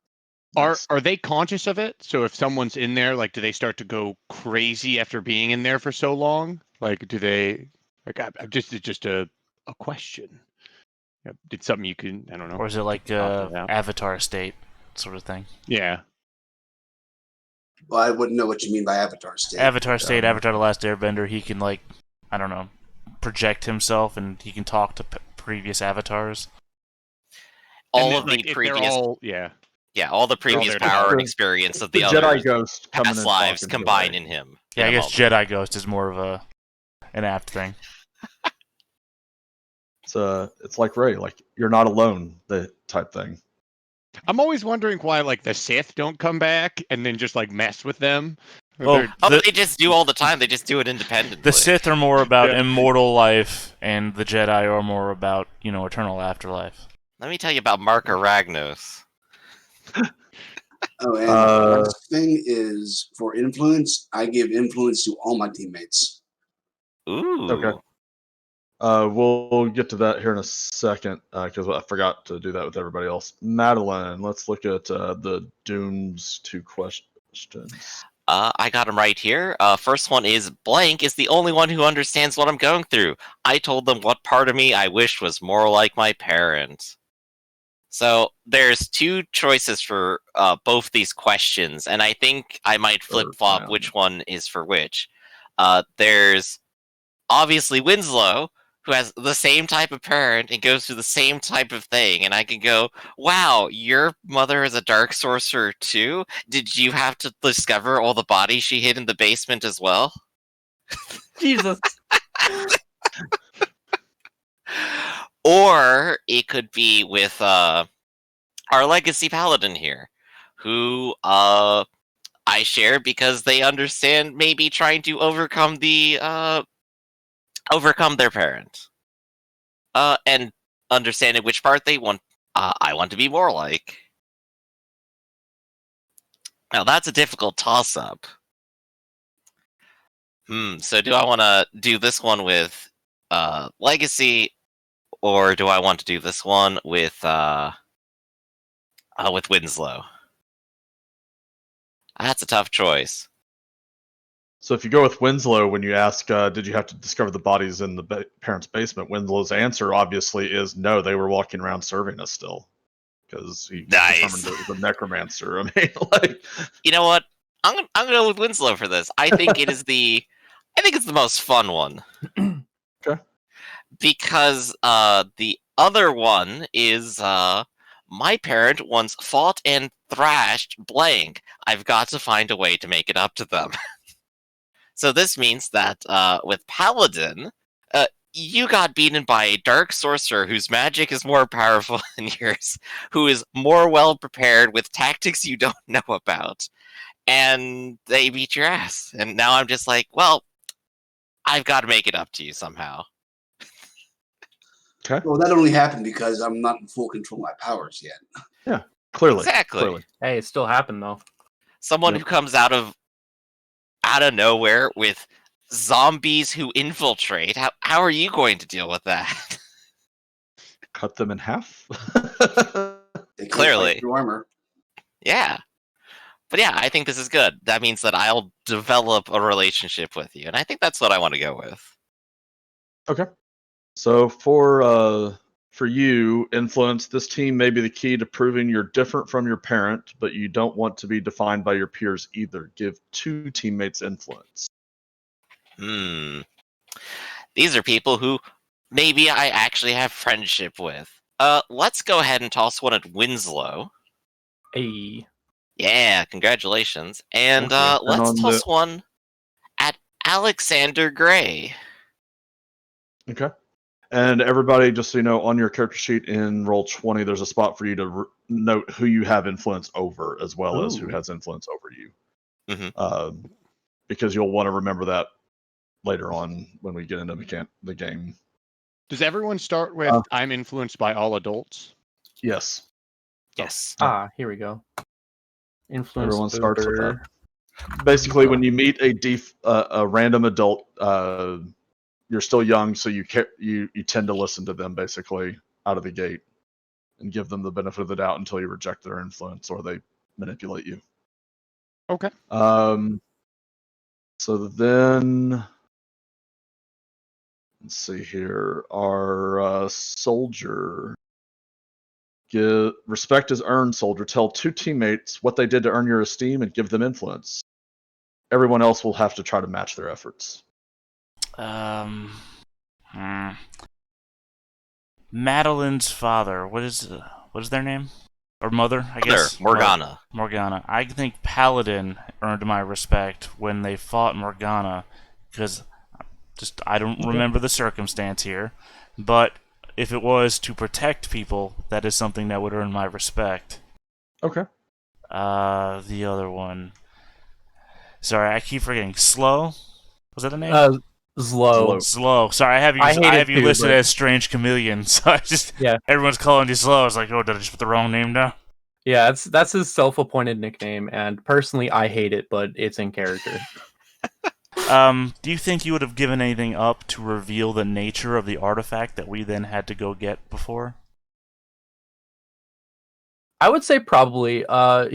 Are they conscious of it? So if someone's in there, like, do they start to go crazy after being in there for so long? Like, do they? Like, it's just a question. It's something you can, I don't know. Or is it like Avatar state sort of thing? Yeah. Well, I wouldn't know what you mean by Avatar state. Avatar state, Avatar: The Last Airbender. He can, like, I don't know, project himself, and he can talk to previous avatars. All of the previous, all the previous power and experience of the other Jedi Ghost past lives combined in him. Yeah, I guess Jedi Ghost is more of an apt thing. It's like Ray, like you're not alone, the type thing. I'm always wondering why, like, the Sith don't come back and then just like mess with them. Well, they just do all the time. They just do it independently. The Sith are more about immortal life, and the Jedi are more about, eternal afterlife. Let me tell you about Marka Ragnos. Oh, and the last thing is, for influence, I give influence to all my teammates. Ooh. Okay. We'll get to that here in a second because I forgot to do that with everybody else. Madeline, let's look at the Doom's 2 questions. I got them right here. First one is blank is the only one who understands what I'm going through. I told them what part of me I wished was more like my parents. So there's two choices for both these questions, and I think I might flip-flop which one is for which. There's obviously Winslow, who has the same type of parent and goes through the same type of thing, and I can go, wow, your mother is a dark sorcerer too? Did you have to discover all the bodies she hid in the basement as well? Jesus. Or it could be with our legacy paladin here, who I share because they understand maybe trying to overcome their parent, and understanding which part they want. I want to be more like. Now that's a difficult toss-up. So do I want to do this one with legacy, or do I want to do this one with Winslow? That's a tough choice. So if you go with Winslow, when you ask, did you have to discover the bodies in the parents' basement, Winslow's answer obviously is no, they were walking around serving us still. Because he determined it was a necromancer. I mean, like... You know what? I'm gonna go with Winslow for this. I think it's the most fun one. Okay. Because the other one is my parent once fought and thrashed blank. I've got to find a way to make it up to them. So this means that with Paladin, you got beaten by a dark sorcerer whose magic is more powerful than yours, who is more well prepared with tactics you don't know about, and they beat your ass. And now I'm just like, well, I've got to make it up to you somehow. Okay. Well, that only happened because I'm not in full control of my powers yet. Yeah, clearly. Exactly. Clearly. Hey, it still happened though. Someone who comes out of nowhere with zombies who infiltrate. How are you going to deal with that? Cut them in half? They can't Clearly. fight through armor. Yeah. But yeah, I think this is good. That means that I'll develop a relationship with you, and I think that's what I want to go with. Okay. So for you, influence, this team may be the key to proving you're different from your parent, but you don't want to be defined by your peers either. Give 2 teammates influence. These are people who maybe I actually have friendship with. Let's go ahead and toss one at Winslow. Hey. Yeah, congratulations. And Okay. let's toss one at Alexander Gray. Okay. And everybody, just so you know, on your character sheet in Roll20, there's a spot for you to note who you have influence over, as well as who has influence over you. Because you'll want to remember that later on when we get into the game. Does everyone start with I'm influenced by all adults? Yes. Yes. Here we go. Influence Everyone starts with over... that. Basically, when you meet a random adult, you're still young, so you tend to listen to them basically out of the gate and give them the benefit of the doubt until you reject their influence or they manipulate you. Okay. So then, let's see here. Our soldier. Respect is earned, soldier. Tell 2 teammates what they did to earn your esteem and give them influence. Everyone else will have to try to match their efforts. Madeline's father. What is their name? Or mother, I guess? Morgana. Morgana. I think Paladin earned my respect when they fought Morgana, because I don't remember the circumstance here, but if it was to protect people, that is something that would earn my respect. Okay. The other one. Sorry, I keep forgetting. Slow? Was that the name? Slow. Sorry, I have you too, listed but... as Strange Chameleon, so everyone's calling you Slow. I was like, oh, did I just put the wrong name down? Yeah, that's his self-appointed nickname, and personally I hate it, but it's in character. Do you think you would have given anything up to reveal the nature of the artifact that we then had to go get before? I would say probably.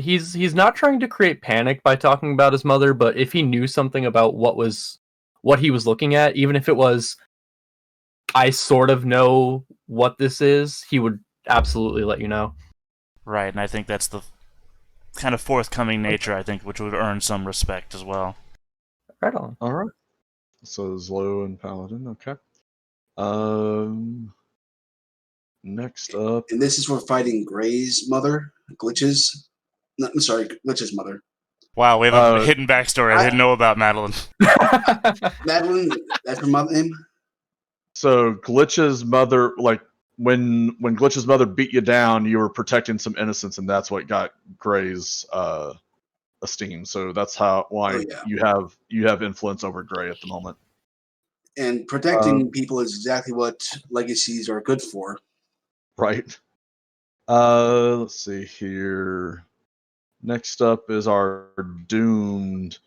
He's not trying to create panic by talking about his mother, but if he knew something about what he was looking at, even if it was, I sort of know what this is, he would absolutely let you know. Right, and I think that's the kind of forthcoming nature, I think, which would earn some respect as well. Right on. All right. So Zlo and Paladin. Okay. Um. Next up. And this is for fighting Gray's mother, Glitch's. No, I'm sorry, Glitch's mother. Wow, we have a hidden backstory I didn't know about Madeline. Madeline, that's her mother name? So Glitch's mother, like when Glitch's mother beat you down, you were protecting some innocents, and that's what got Gray's esteem. So that's why you have influence over Gray at the moment. And protecting people is exactly what legacies are good for. Right. Let's see here. Next up is our doomed.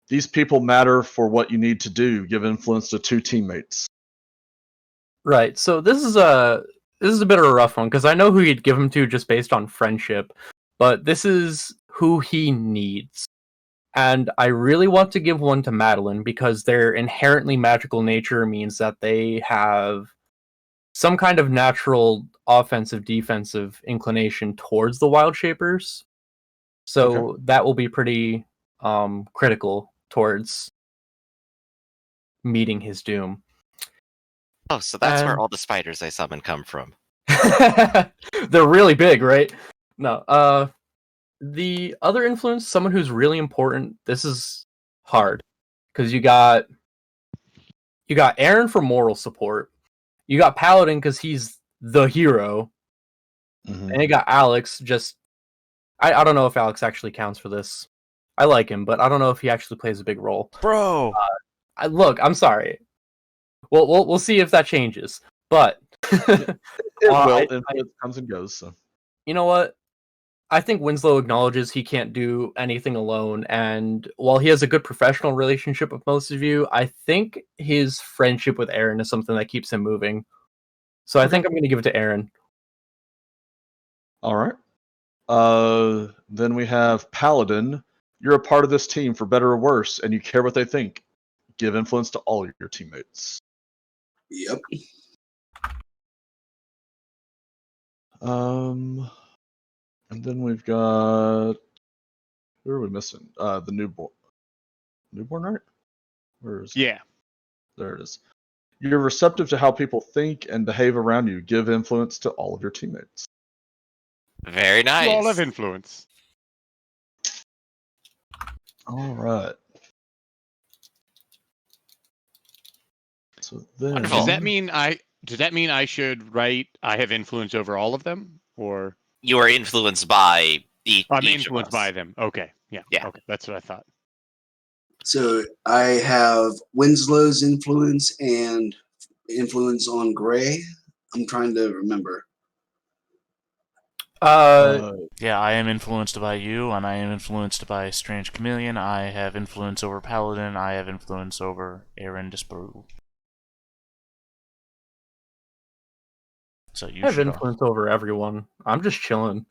These people matter for what you need to do. Give influence to 2 teammates. Right. So this is a bit of a rough one because I know who you'd give him to just based on friendship, but this is who he needs. And I really want to give one to Madeline because their inherently magical nature means that they have some kind of natural offensive defensive inclination towards the wild shapers. So that will be pretty critical towards meeting his doom. Oh, so that's where all the spiders I summon come from. They're really big, right? No. The other influence, someone who's really important, this is hard. Because you got Aaron for moral support. You got Paladin because he's the hero. Mm-hmm. And you got Alex just I don't know if Alex actually counts for this. I like him, but I don't know if he actually plays a big role. Bro! Look, I'm sorry. We'll see if that changes. But it will. Influence comes and goes. So you know what? I think Winslow acknowledges he can't do anything alone, and while he has a good professional relationship with most of you, I think his friendship with Aaron is something that keeps him moving. So I think I'm going to give it to Aaron. All right. Then we have Paladin. You're a part of this team for better or worse, and you care what they think. Give influence to all your teammates. Yep. And then we've got, who are we missing? The newborn. Newborn, right? Where is it? Yeah. There it is. You're receptive to how people think and behave around you. Give influence to all of your teammates. Very nice. You all have influence. All right. So then, Wonderful. Does that mean I should write I have influence over all of them, or You are influenced by each I'm each influenced of us. by them? Okay, yeah. Okay, that's what I thought. So I have Winslow's influence and influence on Gray. I'm trying to remember. Yeah, I am influenced by you, and I am influenced by Strange Chameleon. I have influence over Paladin. I have influence over Aaron Desparro. So you I have should influence over everyone. I'm just chilling.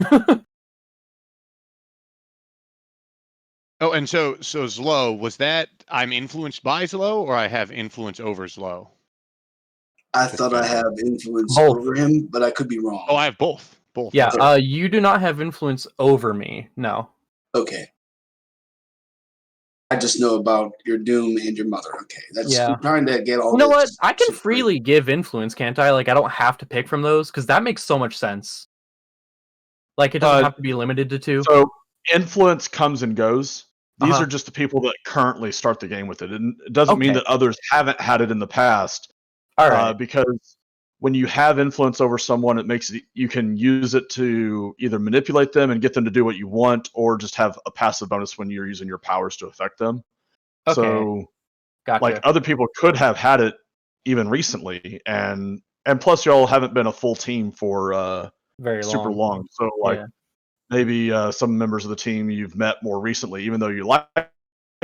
Oh, and so Zlo, was that I'm influenced by Zlo, or I have influence over Zlo? I thought I have influence Both. over him, but I could be wrong. Oh, I have both. Both. Yeah, you do not have influence over me. No. Okay. I just know about your doom and your mother. Okay, I'm trying to get all. You know what? this I can straight. freely give influence, can't I? Like I don't have to pick from those because that makes so much sense. Like it doesn't have to be limited to 2. So influence comes and goes. These are just the people that currently start the game with it. And it doesn't mean that others haven't had it in the past. All right. Because when you have influence over someone, it makes you can use it to either manipulate them and get them to do what you want, or just have a passive bonus when you're using your powers to affect them. Okay. So, gotcha. like other people could have had it even recently, and plus y'all haven't been a full team for very super long. So maybe some members of the team you've met more recently, even though you like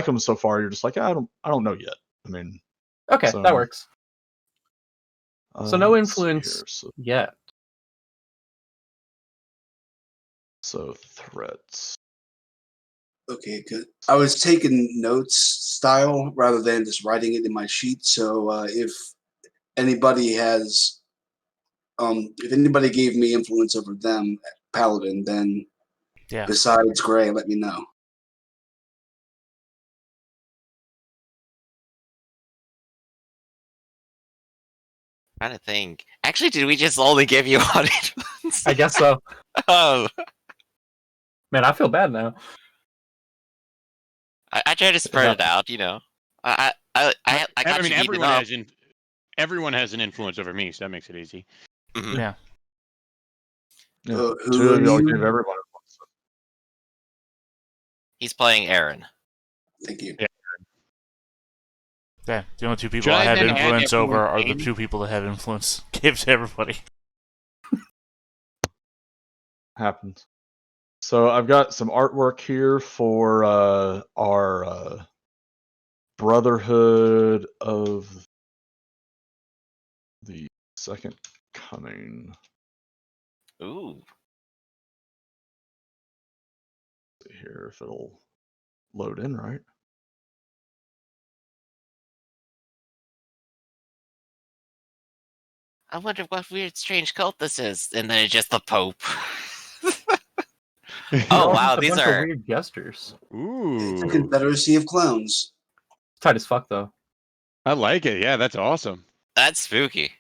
them so far, you're just like, I don't know yet. I mean, Okay, so, that works. So no let's see influence here. yet. So threats. Okay, good. I was taking notes style rather than just writing it in my sheet. So if anybody has, if anybody gave me influence over them, Paladin, then Yeah. besides Gray, let me know. Trying to think. Actually, did we just only give you one influence? I guess so. Oh, Man, I feel bad now. I tried to spread it out. You know, I got mean, you even up. everyone has an influence over me, so that makes it easy. Mhm. Yeah. Yeah. Who Two of are y'all you? gave everyone. He's playing Aaron. Thank you. Yeah. Yeah. The only two people Should I I have then add influence over everyone's are the name? two people that have influence. Give to everybody. Happens. So I've got some artwork here for our Brotherhood of the Second Coming. Ooh. See here if it'll load in right. I wonder what weird, strange cult this is. And then it's just the Pope. Oh, No, wow, just a these bunch of are... weird gestures. It's a Ooh, Confederacy of Clowns. Tight as fuck though. I like it. Yeah, that's awesome. That's spooky.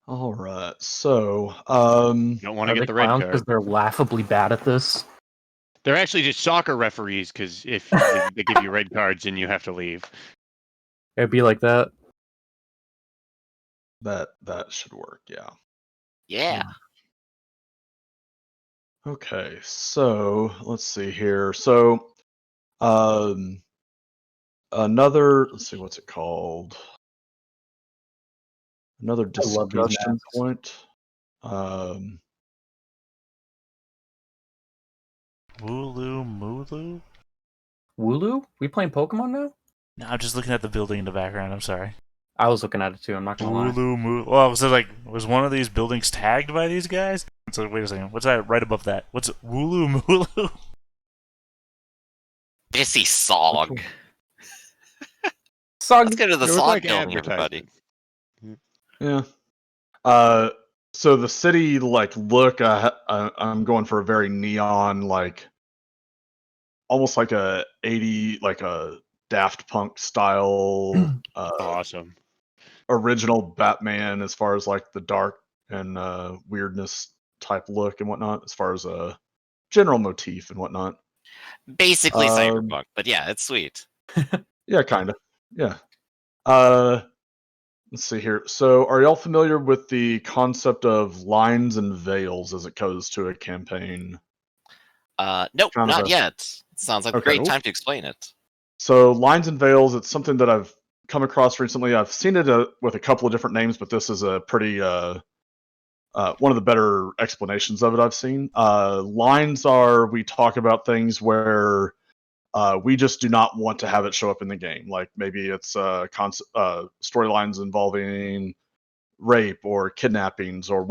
All right. So You don't want to Are get they the red clowns card. because they're laughably bad at this? They're actually just soccer referees because if they give you red cards and you have to leave. It'd be like that. that should work. Yeah. Yeah. Okay. So let's see here. So another. Let's see what's it called. Another I love these discussion masks. point. Wooloo Mooloo? Wooloo? We playing Pokemon now? No, I'm just looking at the building in the background. I'm sorry. I was looking at it too. I'm not gonna lie. Wooloo Mooloo. Well, was one of these buildings tagged by these guys? So wait a second. What's that right above that? What's Wooloo Mooloo? I see Sog. Which Sog. Let's go to the It looked Sog like building, everybody. advertising. Yeah. So the city look. I'm going for a very neon, almost like a Daft Punk style Awesome. original Batman, as far as the dark and weirdness type look and whatnot, as far as a general motif and whatnot. Basically Um, cyberpunk, but yeah, it's sweet. Yeah, kind of. Yeah. Let's see here. So, are y'all familiar with the concept of lines and veils as it goes to a campaign? Nope, Kind of not a- yet. Sounds like a Okay. great time to explain it. So, lines and veils, it's something that I've come across recently. I've seen it with a couple of different names, but this is a pretty one of the better explanations of it I've seen. Lines are, we talk about things where we just do not want to have it show up in the game. Like maybe it's storylines involving rape or kidnappings or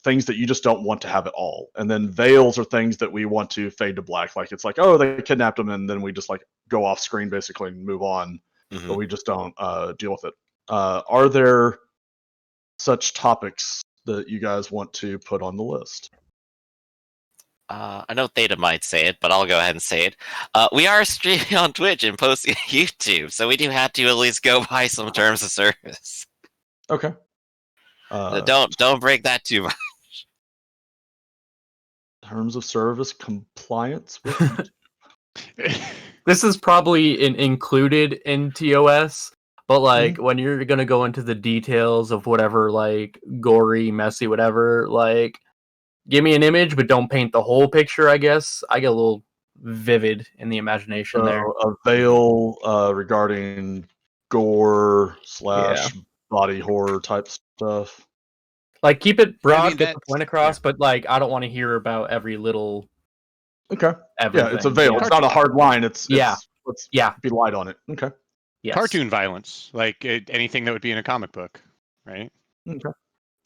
things that you just don't want to have at all. And then veils are things that we want to fade to black. Like it's like, oh, they kidnapped them, and then we just go off screen basically and move on, Mhm. but we just don't deal with it. Are there such topics that you guys want to put on the list? I know Theta might say it, but I'll go ahead and say it. We are streaming on Twitch and posting on YouTube, so we do have to at least go by some terms of service. Okay. Don't break that too much. Terms of service compliance with This is probably included in TOS, but when you're gonna go into the details of whatever gory, messy, whatever, give me an image, but don't paint the whole picture. I guess I get a little vivid in the imagination there. a veil regarding gore Yeah. / body horror type stuff. Keep it broad, get the that's- point across, but I don't want to hear about every little Okay. everything. Yeah, it's a veil. Yeah. It's not a hard line. It's Yeah. let's Yeah. be light on it. Okay. Yes. Cartoon violence, like anything that would be in a comic book, right? Okay.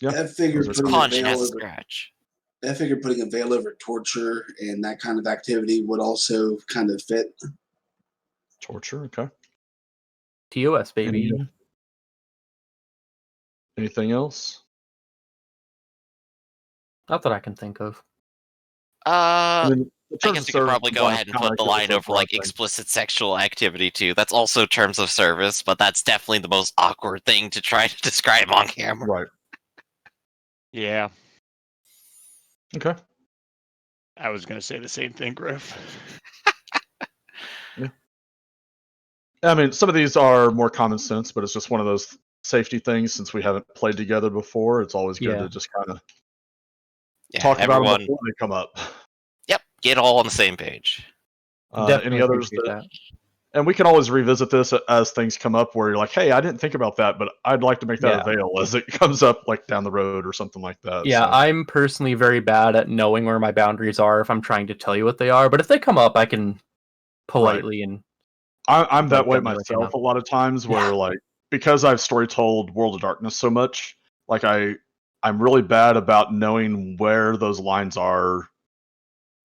Yeah. That figured Those are putting a Punch veil has a over. scratch. I figured putting a veil over torture and that kind of activity would also kind of fit. torture. Okay. TOS, baby. Anything else? Not that I can think of. I in terms guess of we could service probably go compliance, ahead and kinda put the like line with over like broad things. explicit sexual activity too. That's also terms of service, but that's definitely the most awkward thing to try to describe on camera. Right. Yeah, Okay. I was gonna say the same thing, Griff. I mean, some of these are more common sense, but it's just one of those safety things since we haven't played together before. It's always good Yeah. to just kind of Yeah, talk about them everyone. before they come up. Yep, get all on the same page. Definitely Any others appreciate that. and we can always revisit this as things come up where you're like, hey, I didn't think about that, but I'd like to make that Yeah. a veil as it comes up like down the road or something like that. Yeah, So, I'm personally very bad at knowing where my boundaries are if I'm trying to tell you what they are. But if they come up, I can politely and I'm that way gently let you myself know. a lot of times where Yeah. like because I've story told World of Darkness so much, like I'm really bad about knowing where those lines are,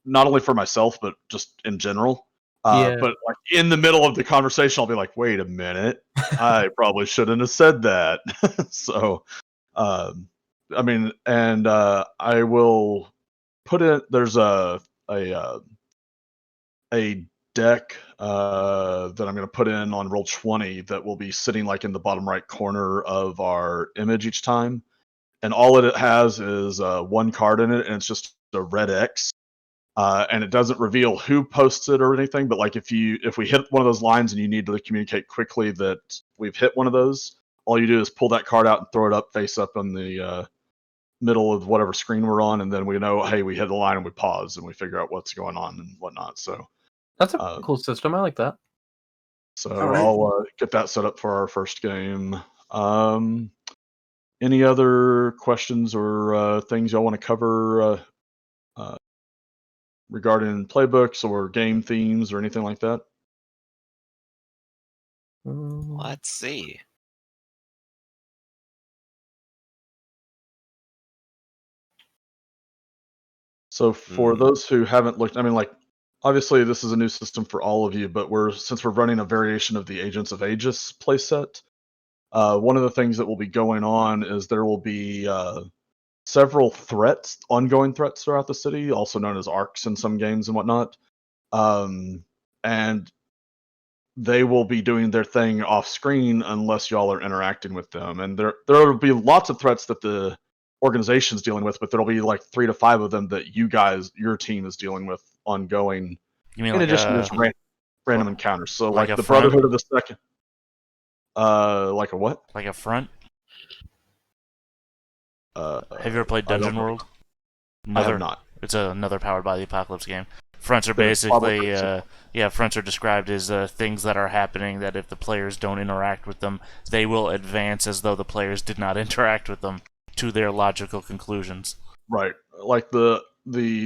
not only for myself but just in general. Yeah. But like in the middle of the conversation, I'll be like, "Wait a minute, I probably shouldn't have said that." So, um, I mean, and I will put it. There's a a deck that I'm going to put in on Roll20 that will be sitting like in the bottom right corner of our image each time, and all it has is one card in it, and it's just a red X. And it doesn't reveal who posts it or anything, but like if we hit one of those lines and you need to communicate quickly that we've hit one of those, all you do is pull that card out and throw it up face up on the middle of whatever screen we're on, and then we know, hey, we hit the line and we pause and we figure out what's going on and whatnot. So, That's a cool system. I like that. All right. I'll get that set up for our first game. Any other questions or things y'all want to cover regarding playbooks or game themes or anything like that? Let's see. So for those who haven't looked, I mean, like obviously this is a new system for all of you, but since we're running a variation of the Agents of Aegis playset, one of the things that will be going on is there will be several threats, ongoing threats throughout the city, also known as arcs in some games and whatnot. And they will be doing their thing off screen unless y'all are interacting with them. And there will be lots of threats that the organization's dealing with, but there'll be like 3 to 5 of them that your team is dealing with ongoing. You mean In like addition to a just random encounters. So like like a the front? Brotherhood of the Second. Like a what? like a front? Have you ever played I don't Dungeon know. World? I have not. It's another Powered by the Apocalypse game. Fronts are There's probably basically, fronts are described as things that are happening that if the players don't interact with them, they will advance as though the players did not interact with them to their logical conclusions. Right. Like the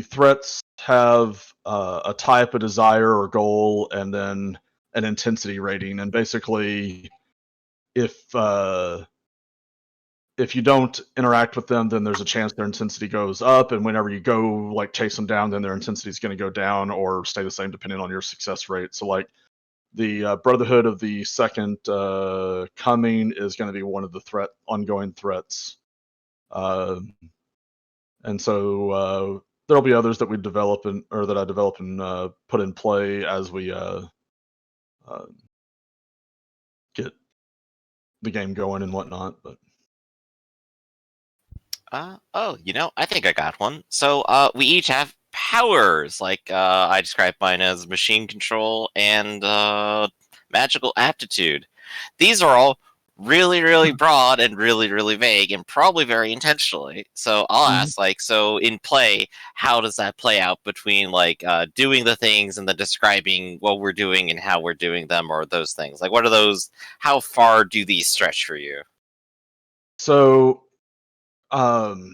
threats have a type, a desire or goal, and then an intensity rating. And basically, if you don't interact with them, then there's a chance their intensity goes up, and whenever you go like chase them down, then their intensity is going to go down or stay the same depending on your success rate. So like the Brotherhood of the Second Coming is going to be one of the ongoing threats, and so there'll be others that we develop or that I develop and put in play as we get the game going and whatnot. But I think I got one. So, we each have powers. Like, I described mine as machine control and magical aptitude. These are all really, really broad and really, really vague, and probably very intentionally. So, I'll ask, like, so in play, how does that play out between like doing the things and then describing what we're doing and how we're doing them, or those things? Like, what are those? How far do these stretch for you? so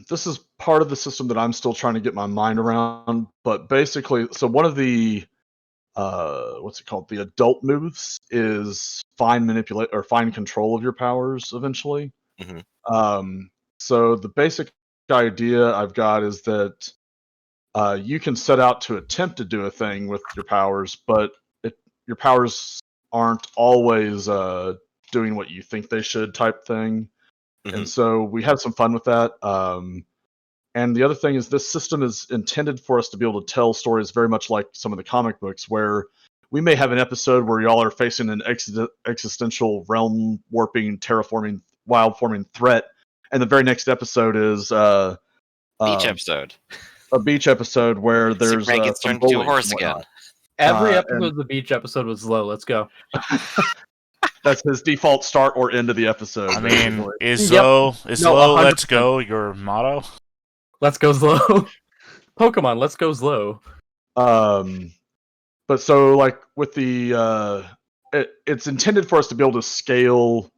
This is part of the system that I'm still trying to get my mind around. But basically, so one of the what's it called? The adult moves is fine manipulate or fine control of your powers eventually. Mhm. So the basic idea I've got is that you can set out to attempt to do a thing with your powers, but your powers aren't always doing what you think they should type thing. And Mhm. so we have some fun with that. And the other thing is this system is intended for us to be able to tell stories very much like some of the comic books, where we may have an episode where y'all are facing an existential realm warping, terraforming, wild forming threat, and the very next episode is Each uh, episode, a beach episode where there's Superman gets some turned into a bullies horse and again. whatnot. Every And episode of the beach episode was low. Let's go. that's his default start or end of the episode. I mean, basically. is Yep. No, low, 100%. let's go your motto? Let's go slow. Pokemon, let's go slow. But so like with the it's intended for us to be able to scale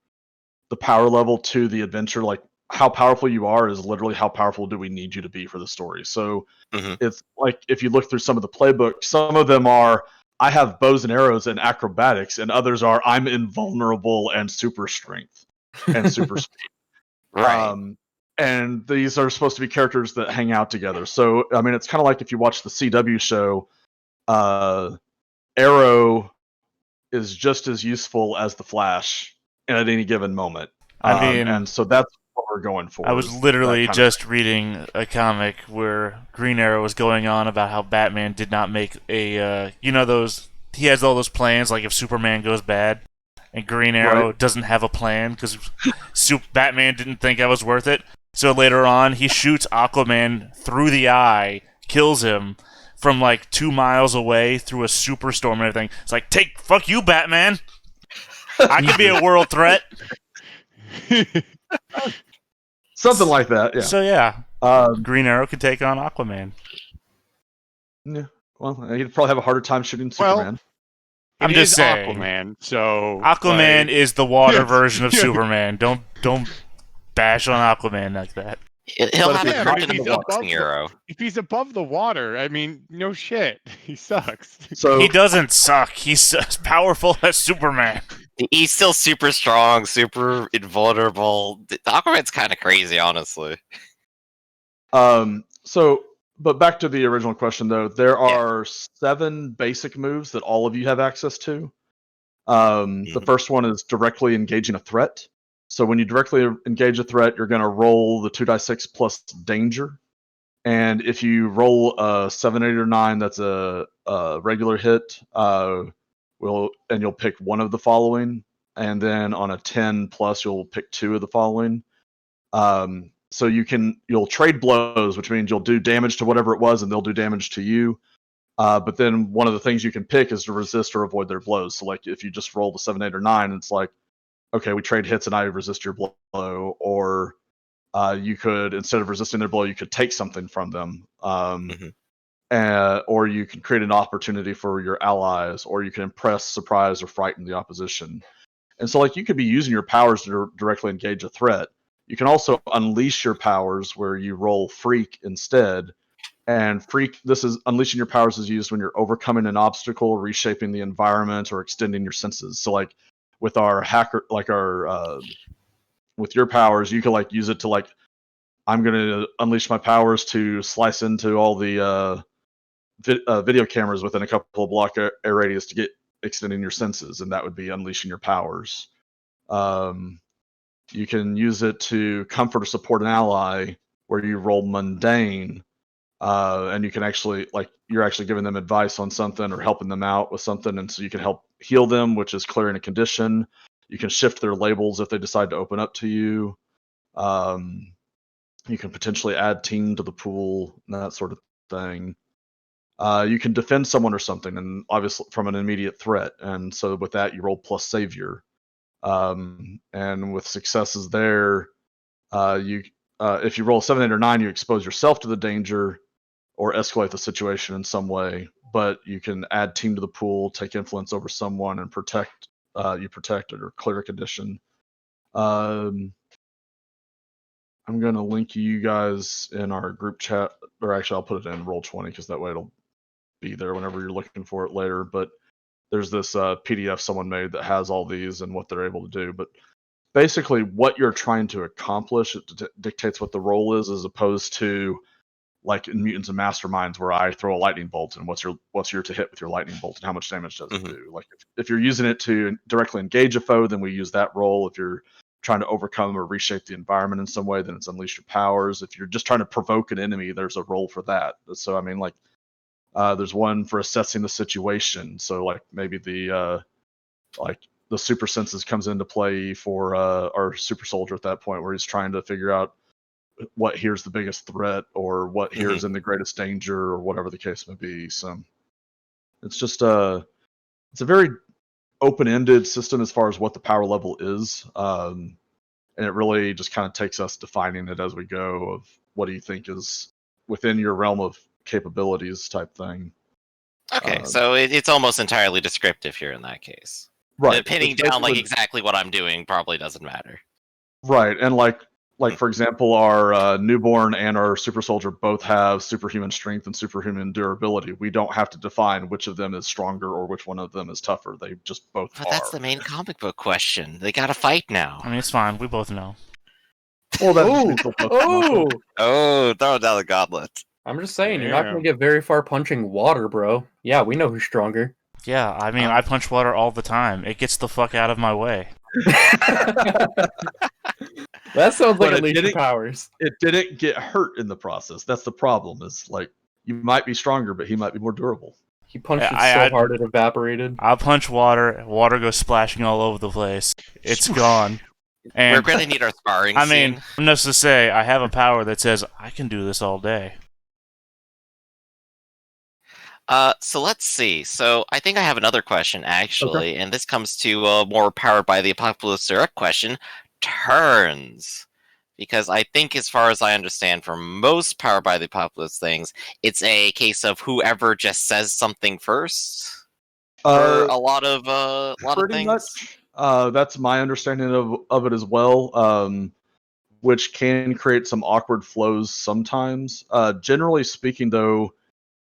the power level to the adventure. Like how powerful you are is literally how powerful do we need you to be for the story. So Mhm. it's like if you look through some of the playbooks, some of them are I have bows and arrows and acrobatics, and others are I'm invulnerable and super strength and super speed. Right. And these are supposed to be characters that hang out together. So I mean, it's kind of like if you watch the CW show, Arrow is just as useful as the Flash at any given moment. I mean, And so that's what we're going for. I was is that literally kind of just reading a comic where Green Arrow was going on about how Batman did not make a, those, he has all those plans, like if Superman goes bad, and Green Arrow doesn't have a plan because Batman didn't think I was worth it. So later on, he shoots Aquaman through the eye, kills him from like 2 miles away through a superstorm and everything. It's like, fuck you, Batman. I could be a world threat. something like that. Yeah. So yeah, Um, Green Arrow could take on Aquaman. yeah. Well, he'd probably have a harder time shooting Superman. I'm It just is saying. Aquaman, so Aquaman like, is the water yes. version of Yeah. Superman. Don't bash on Aquaman like that. He'll But have if a he's but not if in fucking the he's water, boxing arrow. if he's above the water, I mean, no shit, he sucks. So He doesn't suck. He's as powerful as Superman. He's still super strong, super invulnerable. Aquaman's kind of crazy, honestly. but back to the original question though, there are 7 basic moves that all of you have access to. The first one is directly engaging a threat. So when you directly engage a threat, you're going to roll the 2d6 plus danger. And if you roll a 7, 8, or 9, that's a regular hit. You'll pick one of the following. And then on a 10 plus, you'll pick 2 of the following. So you'll trade blows, which means you'll do damage to whatever it was, and they'll do damage to you. But then one of the things you can pick is to resist or avoid their blows. So like if you just roll the 7, 8, or 9, it's like, okay, we trade hits and I resist your blow. Or you could, instead of resisting their blow, you could take something from them. Or you can create an opportunity for your allies, or you can impress, surprise, or frighten the opposition. And so like you could be using your powers to directly engage a threat. You can also unleash your powers where you roll freak instead. And freak, this is unleashing your powers is used when you're overcoming an obstacle, reshaping the environment, or extending your senses. So like with our hacker, like our with your powers, you can like use it to like, I'm gonna unleash my powers to slice into all the video cameras within a couple of block air radius to get extending your senses, and that would be unleashing your powers. You can use it to comfort or support an ally, where you roll mundane. And you can actually you're actually giving them advice on something or helping them out with something, and so you can help heal them, which is clearing a condition. You can shift their labels if they decide to open up to you. You can potentially add team to the pool and that sort of thing. You can defend someone or something, and obviously from an immediate threat, and so with that you roll plus savior. And with successes there, if you roll 7, 8, or 9, you expose yourself to the danger or escalate the situation in some way, but you can add team to the pool, take influence over someone, and protect it or clear a condition. I'm gonna link you guys in our group chat, or actually I'll put it in Roll20 because that way it'll be there whenever you're looking for it later. But there's this PDF someone made that has all these and what they're able to do. But basically, what you're trying to accomplish dictates what the role is, as opposed to like in Mutants and Masterminds, where I throw a lightning bolt and what's your to hit with your lightning bolt and how much damage does it do. Like if you're using it to directly engage a foe, then we use that role. If you're trying to overcome or reshape the environment in some way, then it's unleash your powers. If you're just trying to provoke an enemy, there's a role for that. So I mean, like there's one for assessing the situation. So like maybe the super senses comes into play for our super soldier at that point, where he's trying to figure out what here's the biggest threat or what here's in the greatest danger or whatever the case may be. So it's just it's a very open-ended system as far as what the power level is, and it really just kind of takes us defining it as we go of what do you think is within your realm of capabilities type thing. Okay, so it's almost entirely descriptive here in that case. Right. Pinning down like exactly what I'm doing probably doesn't matter. Right, and like for example, our newborn and our super soldier both have superhuman strength and superhuman durability. We don't have to define which of them is stronger or which one of them is tougher. They just both But are. that's the main comic book question. They gotta fight now. I mean, it's fine. We both know. Well, Oh, throw down the gauntlet. I'm just saying, you're not going to get very far punching water, bro. Yeah, we know who's stronger. Yeah, I mean, I punch water all the time. It gets the fuck out of my way. That sounds like Unleash Your Powers. It didn't get hurt in the process. That's the problem. Is like you might be stronger, but he might be more durable. He punched it so hard it evaporated. I punch water. Water goes splashing all over the place. It's gone. And we really need our sparring. I mean, I'm just to say, I have a power that says I can do this all day. So let's see. So I think I have another question, actually, and this comes to more powered by the Apocalypse Direct question: turns. Because I think, as far as I understand, for most Powered by the Apocalypse things, it's a case of whoever just says something first. For a lot of things. Much. That's my understanding of it as well. Which can create some awkward flows sometimes. Generally speaking, though,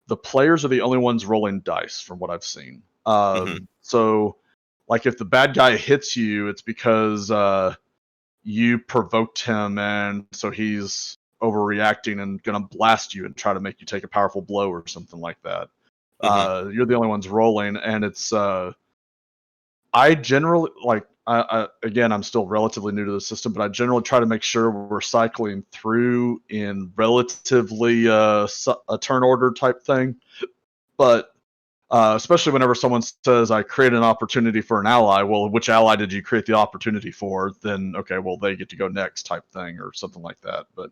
the players are the only ones rolling dice, from what I've seen. So, like, if the bad guy hits you, it's because you provoked him, and so he's overreacting and gonna blast you and try to make you take a powerful blow or something like that. You're the only ones rolling, and it's I generally like. Again, I'm still relatively new to the system, but I generally try to make sure we're cycling through in relatively a turn order type thing. But especially whenever someone says, I create an opportunity for an ally, well, which ally did you create the opportunity for? Then, okay, well, they get to go next type thing or something like that. But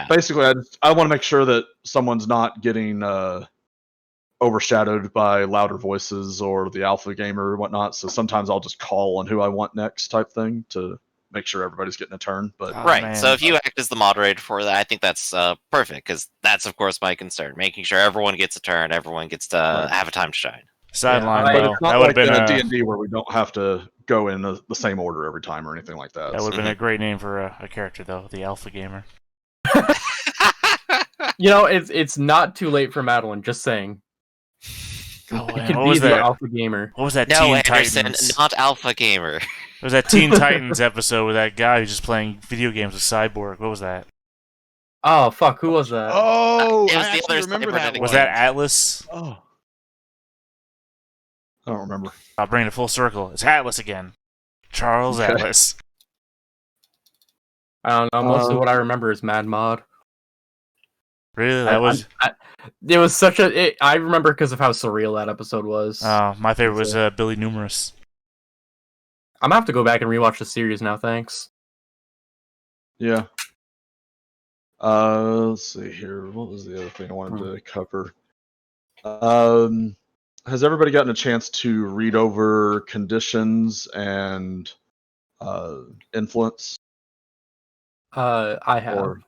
basically, I want to make sure that someone's not getting overshadowed by louder voices or the alpha gamer or whatnot. So sometimes I'll just call on who I want next type thing to make sure everybody's getting a turn. But so if you act as the moderator for that, I think that's perfect, because that's, of course, my concern: making sure everyone gets a turn, everyone gets to have a time to shine. Sideline, but it's not like in a D&D where we don't have to go in the same order every time or anything like that. That would have been a great name for a character, though, the alpha gamer. You know, it's not too late for Madeline. Just saying. Oh, it could be the alpha gamer. What was that? No, Teen Anderson, Titans? not alpha gamer. It was that Teen Titans episode with that guy who's just playing video games with Cyborg. What was that? Oh fuck! Who was that? Oh, it was I the other remember that. Was that Atlas? Oh, I don't remember. I'll bring it full circle. It's Atlas again. Charles Atlas. I don't know. Most of what I remember is Mad Mod. Really? That was. It was such a. I remember because of how surreal that episode was. My favorite was Billy Numerous. I'm gonna have to go back and rewatch the series now. Thanks. Yeah. Let's see here. What was the other thing I wanted to cover? Has everybody gotten a chance to read over conditions and influence? I have.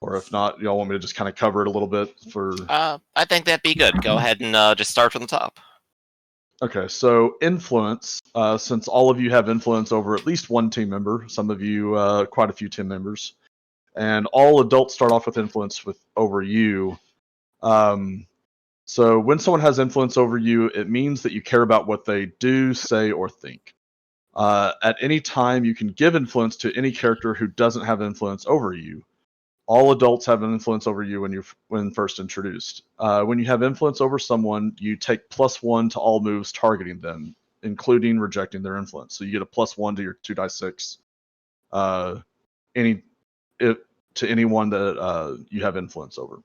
Or if not, y'all want me to just kind of cover it a little bit for... I think that'd be good. Go ahead and just start from the top. Okay, so influence. Since all of you have influence over at least one team member, some of you quite a few team members, and all adults start off with influence over you. So when someone has influence over you, it means that you care about what they do, say, or think. At any time, you can give influence to any character who doesn't have influence over you. All adults have an influence over you when first introduced. When you have influence over someone, you take +1 to all moves targeting them, including rejecting their influence. So you get a +1 to your 2d6. Any if, to anyone that you have influence over.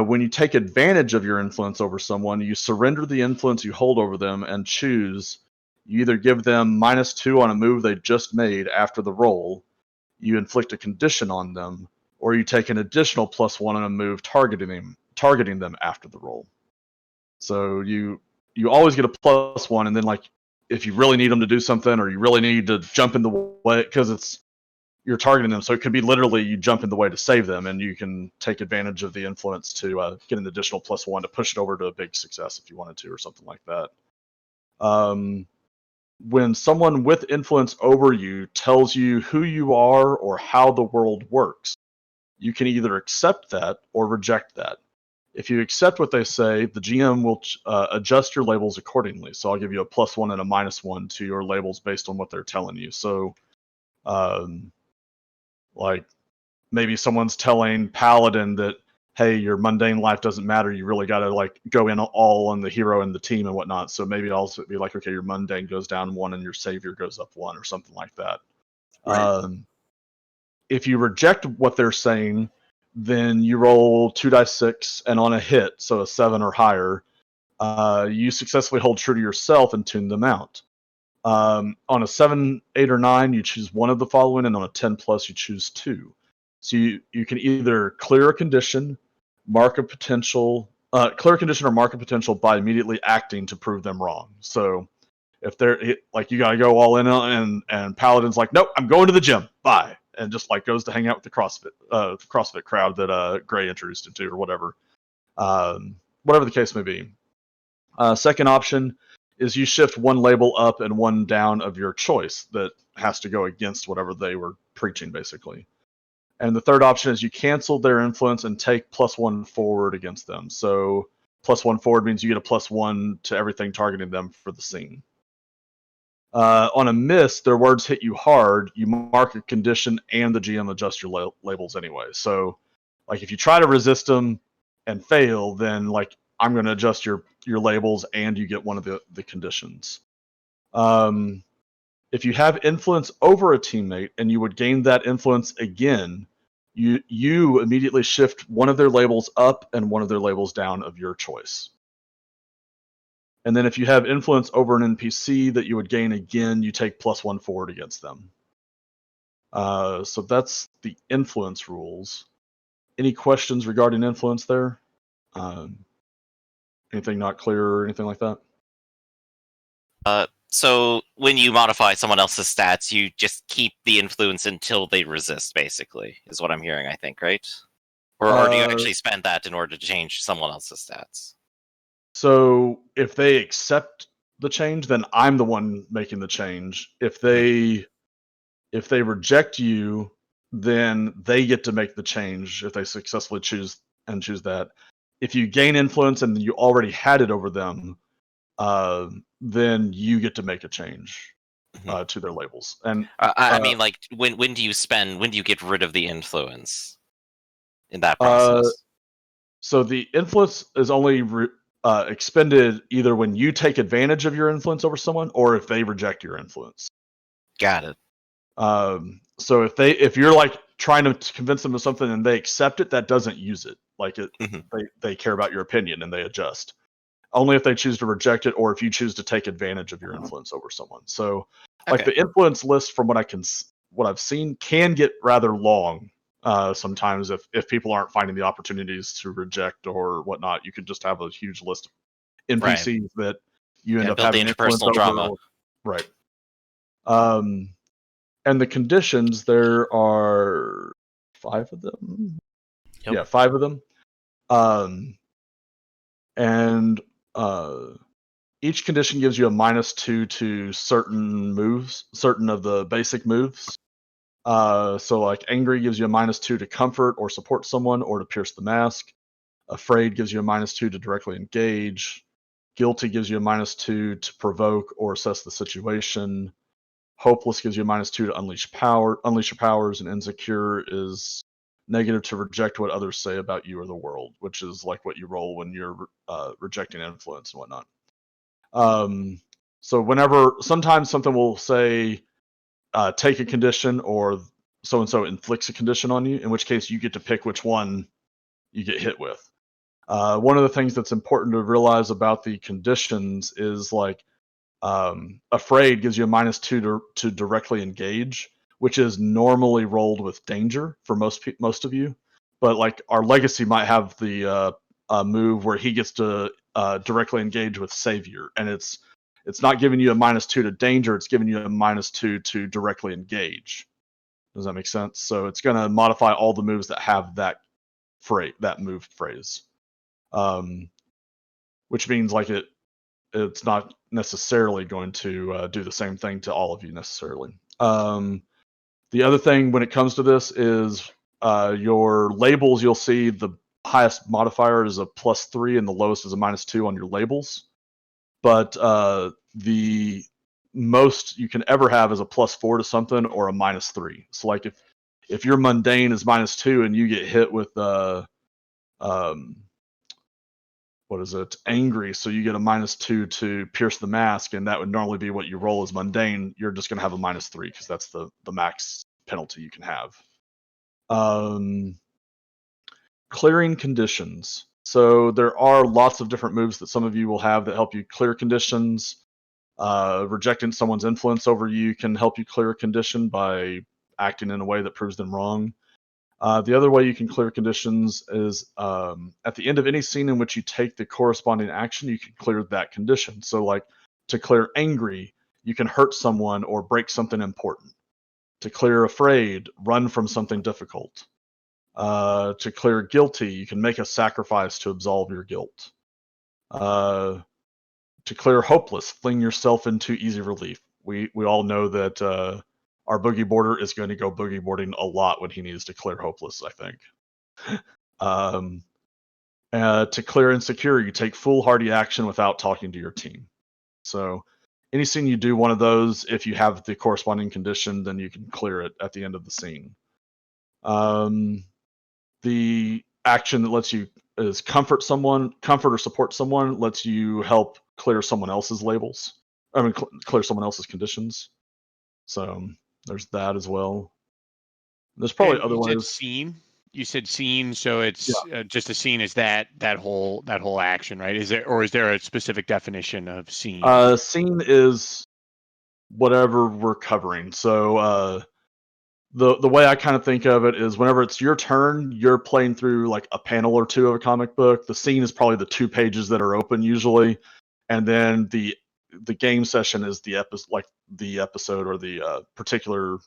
When you take advantage of your influence over someone, you surrender the influence you hold over them and choose. You either give them -2 on a move they just made after the roll, you inflict a condition on them, or you take an additional +1 on a move targeting them after the roll. So you always get a +1, and then like if you really need them to do something, or you really need to jump in the way because you're targeting them, so it could be literally you jump in the way to save them, and you can take advantage of the influence to get an additional +1 to push it over to a big success if you wanted to, or something like that. When someone with influence over you tells you who you are or how the world works, you can either accept that or reject that. If you accept what they say, the GM will adjust your labels accordingly. So I'll give you a +1 and a -1 to your labels based on what they're telling you. So, like maybe someone's telling Paladin that, hey, your mundane life doesn't matter. You really got to like go in all on the hero and the team and whatnot. So maybe I'll also be like, okay, your mundane goes down 1 and your savior goes up 1 or something like that. Right. If you reject what they're saying, then you roll 2d6, and on a hit, so a 7 or higher, you successfully hold true to yourself and tune them out. On a 7, 8, or 9, you choose one of the following, and on a 10 plus, you choose 2. So you can either clear a condition, mark a potential, clear a condition or mark a potential by immediately acting to prove them wrong. So if they're like, you gotta go all in, and Paladin's like, nope, I'm going to the gym, bye, and just like goes to hang out with the CrossFit crowd that Gray introduced him to, or whatever, whatever the case may be. Second option is you shift one label up and one down of your choice that has to go against whatever they were preaching, basically. And the third option is you cancel their influence and take +1 forward against them. So +1 forward means you get a +1 to everything targeting them for the scene. On a miss, their words hit you hard, you mark a condition and the GM adjusts your labels anyway. So like if you try to resist them and fail, then like I'm going to adjust your labels and you get one of the conditions. If you have influence over a teammate and you would gain that influence again, you immediately shift one of their labels up and one of their labels down of your choice. And then if you have influence over an NPC that you would gain again, you take +1 forward against them. So that's the influence rules. Any questions regarding influence there? Anything not clear or anything like that? So when you modify someone else's stats, you just keep the influence until they resist, basically, is what I'm hearing, I think, right? Or do you actually spend that in order to change someone else's stats? So if they accept the change, then I'm the one making the change. If they reject you, then they get to make the change if they successfully choose that. If you gain influence and you already had it over them, then you get to make a change to their labels. And I mean, like, when do you get rid of the influence in that process? So the influence is only expended either when you take advantage of your influence over someone or if they reject your influence. Got it. So if you're like trying to convince them of something and they accept it, that doesn't use it. Like they care about your opinion and they adjust. Only if they choose to reject it or if you choose to take advantage of your influence over someone. So like Okay. the influence list from what I've seen can get rather long. Sometimes if people aren't finding the opportunities to reject or whatnot, you could just have a huge list of NPCs that you end up build the having influence interpersonal over. drama. Right. And the conditions, there are 5 of them. Yep. Yeah, 5 of them. And each condition gives you a -2 to certain moves, certain of the basic moves. So like angry gives you a -2 to comfort or support someone or to pierce the mask. Afraid gives you a -2 to directly engage. Guilty gives you a -2 to provoke or assess the situation. Hopeless gives you a -2 to unleash your powers, and insecure is negative to reject what others say about you or the world, which is like what you roll when you're rejecting influence and whatnot. So sometimes something will say take a condition or so and so inflicts a condition on you, in which case you get to pick which one you get hit with. One of the things that's important to realize about the conditions is like afraid gives you a -2 to directly engage, which is normally rolled with danger for most of you. But like our legacy might have the move where he gets to directly engage with savior, and it's not giving you a -2 to danger; it's giving you a -2 to directly engage. Does that make sense? So it's going to modify all the moves that have that move phrase, which means like it's not necessarily going to do the same thing to all of you necessarily. The other thing when it comes to this is your labels. You'll see the highest modifier is a +3 and the lowest is a -2 on your labels. But the most you can ever have is a +4 to something or a -3. So like if your mundane is -2 and you get hit with what is it, angry, so you get a -2 to pierce the mask, and that would normally be what you roll as mundane. You're just going to have a -3 because that's the max penalty you can have. Clearing conditions. So there are lots of different moves that some of you will have that help you clear conditions. Rejecting someone's influence over you can help you clear a condition by acting in a way that proves them wrong. The other way you can clear conditions is at the end of any scene in which you take the corresponding action, you can clear that condition. So, like to clear angry, you can hurt someone or break something important. To clear afraid, run from something difficult. To clear guilty, you can make a sacrifice to absolve your guilt. To clear hopeless, fling yourself into easy relief. We all know that our boogie boarder is going to go boogie boarding a lot when he needs to clear hopeless, I think. To clear insecure, you take foolhardy action without talking to your team. So any scene you do one of those, if you have the corresponding condition, then you can clear it at the end of the scene. The action that lets you is comfort or support someone, lets you help clear someone else's labels. Clear someone else's conditions. So there's that as well. There's probably And other you said ways. scene. You said scene, so Yeah. it's just a scene is that whole action, right? Is there a specific definition of scene? Scene is whatever we're covering. So the way I kind of think of it is whenever it's your turn, you're playing through like a panel or two of a comic book. The scene is probably the 2 pages that are open usually, and then the game session is the episode or the particular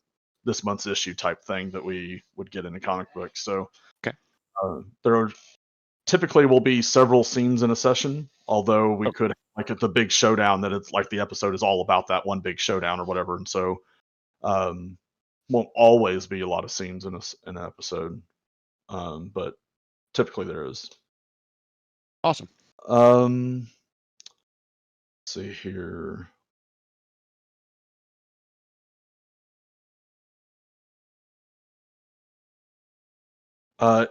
this month's issue type thing that we would get in a comic book. So Okay. there are typically will be several scenes in a session, although we Okay. could like at the big showdown that it's like the episode is all about that one big showdown or whatever, and so won't always be a lot of scenes in an episode, but typically there is. Awesome. Let's see here.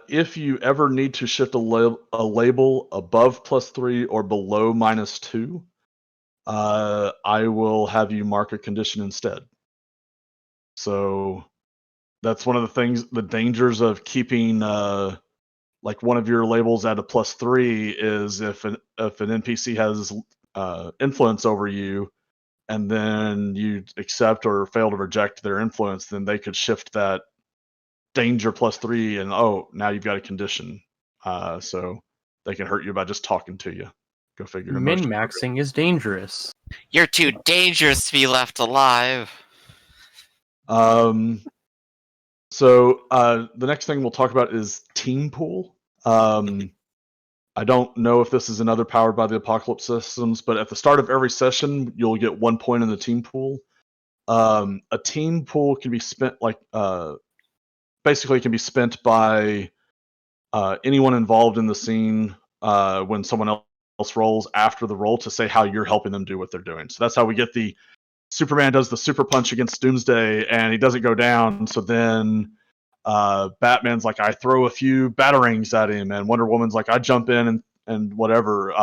If you ever need to shift a label above +3 or below -2, I will have you mark a condition instead. So that's one of the things, the dangers of keeping like one of your labels at a +3 is if an NPC has influence over you, and then you accept or fail to reject their influence, then they could shift that danger +3, and now you've got a condition. So they can hurt you by just talking to you. Go figure. Min-maxing is dangerous. You're too dangerous to be left alive. So the next thing we'll talk about is team pool. I don't know if this is another powered by the Apocalypse systems, but at the start of every session, you'll get 1 point in the team pool. A team pool can be spent basically it can be spent by anyone involved in the scene when someone else rolls after the roll to say how you're helping them do what they're doing. So that's how we get the Superman does the super punch against Doomsday and he doesn't go down. So then Batman's like, I throw a few batarangs at him, and Wonder Woman's like, I jump in and whatever.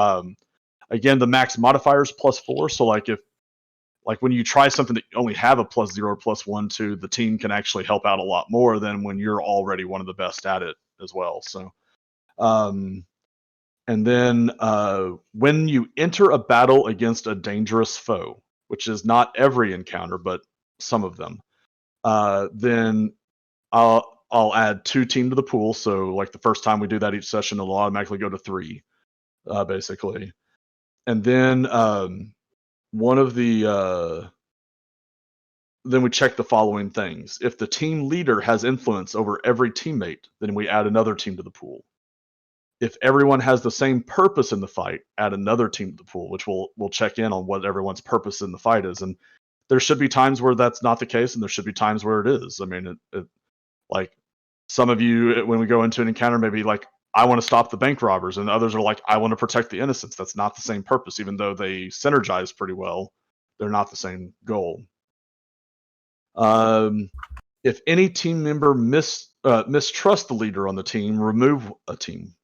Again, the max modifier is +4. So like when you try something that you only have a +0 or +1 to, the team can actually help out a lot more than when you're already one of the best at it as well. So, and then when you enter a battle against a dangerous foe, which is not every encounter, but some of them, then I'll add 2 team to the pool. So like the first time we do that each session, it'll automatically go to 3, basically. And then one of the then we check the following things. If the team leader has influence over every teammate, then we add another team to the pool. If everyone has the same purpose in the fight, add another team to the pool, which we'll check in on what everyone's purpose in the fight is. And there should be times where that's not the case, and there should be times where it is. I mean, like some of you, when we go into an encounter, maybe like, I want to stop the bank robbers, and others are like, I want to protect the innocents. That's not the same purpose, even though they synergize pretty well. They're not the same goal. If any team member mistrusts the leader on the team, remove a team.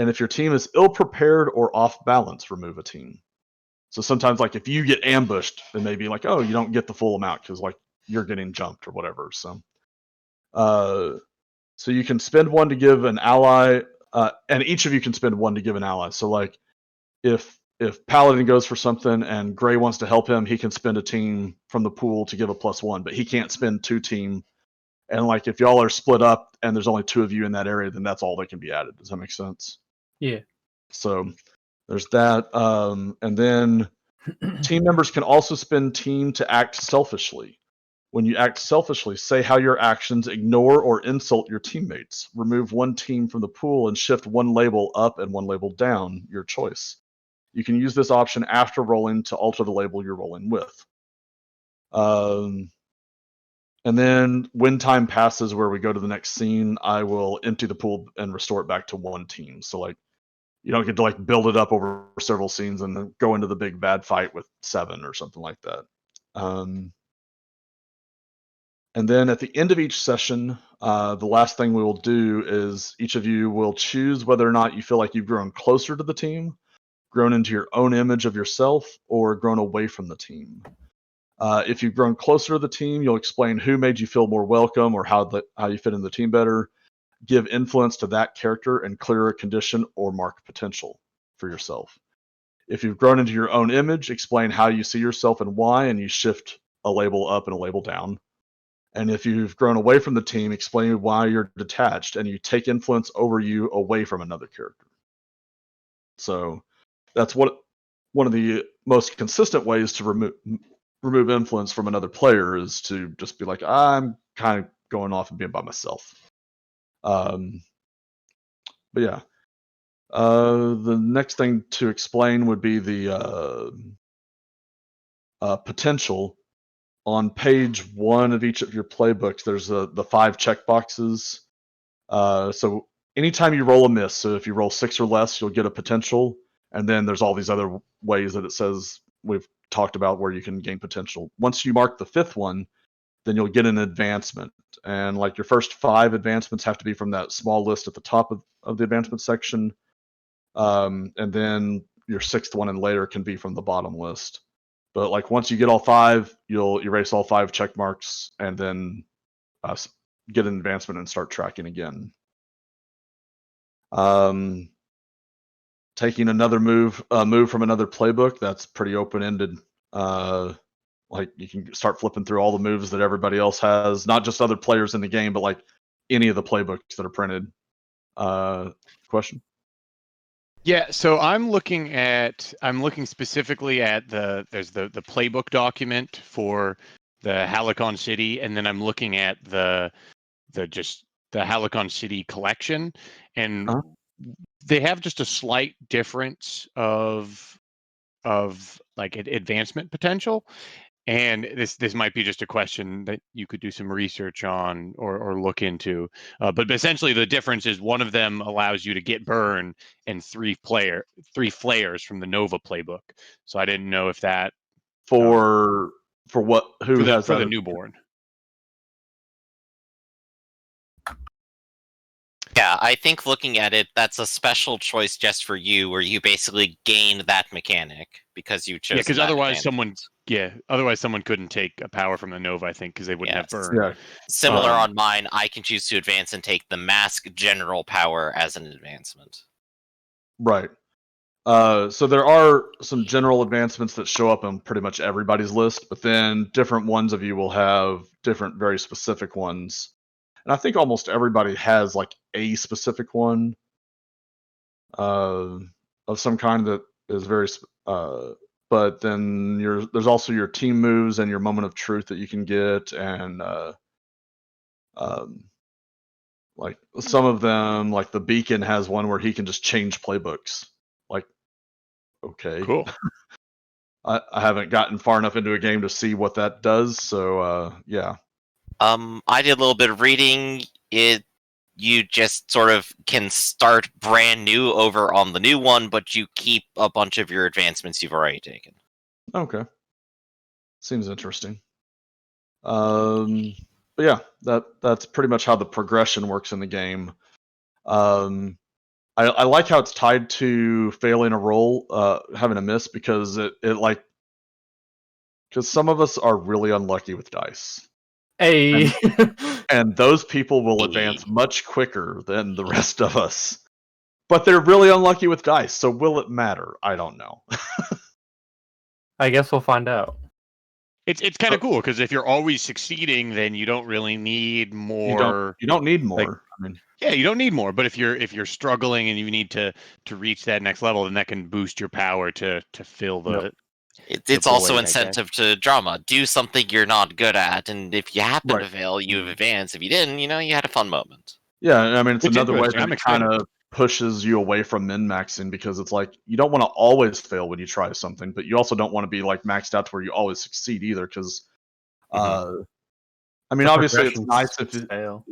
And if your team is ill-prepared or off-balance, remove a team. So sometimes, like, if you get ambushed, then maybe like, oh, you don't get the full amount because like you're getting jumped or whatever. So you can spend 1 to give an ally, and each of you can spend 1 to give an ally. So like if Paladin goes for something and Gray wants to help him, he can spend a team from the pool to give a +1, but he can't spend 2 team. And like if y'all are split up and there's only 2 of you in that area, then that's all that can be added. Does that make sense? Yeah. So there's that. And then team members can also spend team to act selfishly. When you act selfishly, say how your actions ignore or insult your teammates. Remove 1 team from the pool and shift 1 label up and 1 label down, your choice. You can use this option after rolling to alter the label you're rolling with. And then when time passes where we go to the next scene, I will empty the pool and restore it back to 1 team. So like you don't get to like build it up over several scenes and then go into the big bad fight with 7 or something like that. And then at the end of each session, the last thing we will do is each of you will choose whether or not you feel like you've grown closer to the team, grown into your own image of yourself, or grown away from the team. If you've grown closer to the team, you'll explain who made you feel more welcome or how you fit in the team better, give influence to that character, and clear a condition or mark potential for yourself. If you've grown into your own image, explain how you see yourself and why, and you shift a label up and a label down. And if you've grown away from the team, explain why you're detached and you take influence over you away from another character. So that's one of the most consistent ways to remove influence from another player is to just be like, I'm kind of going off and being by myself. But yeah, the next thing to explain would be the potential. On page 1 of each of your playbooks, there's the 5 checkboxes. So anytime you roll a miss, so if you roll 6 or less, you'll get a potential. And then there's all these other ways that it says we've talked about where you can gain potential. Once you mark the 5th one, then you'll get an advancement. And like your first 5 advancements have to be from that small list at the top of the advancement section. And then your 6th one and later can be from the bottom list. But like once you get all 5, you'll erase all 5 check marks and then get an advancement and start tracking again. Taking another move from another playbook, that's pretty open-ended. Like you can start flipping through all the moves that everybody else has, not just other players in the game, but like any of the playbooks that are printed. Question? Yeah, so I'm looking specifically at there's the playbook document for the Halicon City, and then I'm looking at the Halicon City collection. And they have just a slight difference of like advancement potential. And this might be just a question that you could do some research on or look into. But essentially, the difference is one of them allows you to get burn and three flares from the Nova playbook. So I didn't know if that For what? Who has for that? the newborn. Yeah, I think looking at it, that's a special choice just for you, where you basically gain that mechanic because you chose. Yeah, because otherwise someone couldn't take a power from the Nova, I think, because they wouldn't have burn. Yeah. Similar on mine, I can choose to advance and take the mask general power as an advancement. Right. So there are some general advancements that show up on pretty much everybody's list, but then different ones of you will have different, very specific ones. And I think almost everybody has like a specific one of some kind that is very. But then there's also your team moves and your moment of truth that you can get, and like some of them, like the Beacon has one where he can just change playbooks. Like, okay, Cool. I haven't gotten far enough into a game to see what that does, so yeah. I did a little bit of reading. You just sort of can start brand new over on the new one, but you keep a bunch of your advancements you've already taken. Okay, seems interesting. But yeah, that's pretty much how the progression works in the game. I like how it's tied to failing a roll, having a miss, because because some of us are really unlucky with dice. Hey. And those people will advance much quicker than the rest of us. But they're really unlucky with dice, so will it matter? I don't know. I guess we'll find out. It's kind of cool because if you're always succeeding, then you don't really need more. You don't need more. Like, I mean, yeah, you don't need more. But if you're struggling and you need to reach that next level, then that can boost your power to fill the. Yep. It's void, also I guess. incentive to drama. Do something you're not good at, and if you happen Right. to fail, you've advanced. If you didn't, you had a fun moment. yeah, I mean, it's It's another way interesting. that I'm it kind excited. of pushes you away from min-maxing, because it's like you don't want to always fail when you try something, but you also don't want to be like maxed out to where you always succeed either, because I mean, The obviously it's progression's nice if fail.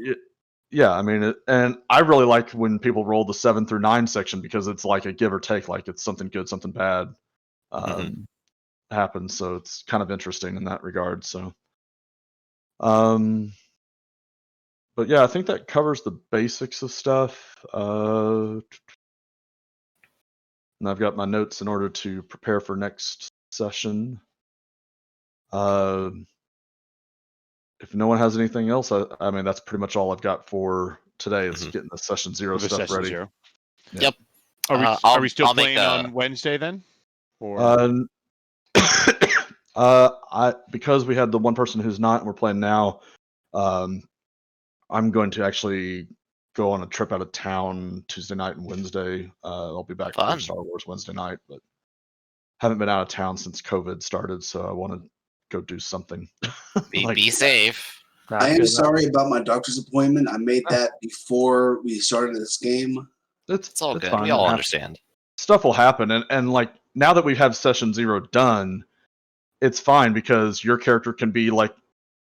yeah, I mean, and I really like when people roll the 7 through 9 section, because it's like a give or take, like it's something good, something bad happens, so it's kind of interesting in that regard. So, but yeah, I think that covers the basics of stuff. And I've got my notes in order to prepare for next session. If no one has anything else, I mean, that's pretty much all I've got for today, is getting the session 0 The stuff session ready. 0. Yeah. Yep. Are we still I'll make playing on Wednesday then? Or Because we had the one person who's not, and we're playing now, I'm going to actually go on a trip out of town Tuesday night and Wednesday. I'll be back for Fun. Star Wars Wednesday night, but haven't been out of town since COVID started, so I want to go do something. Be safe. I am sorry about my doctor's appointment. I made that before we started this game. It's all good. fine. We all understand. Stuff will happen, and like now that we have session 0 done, it's fine, because your character can be like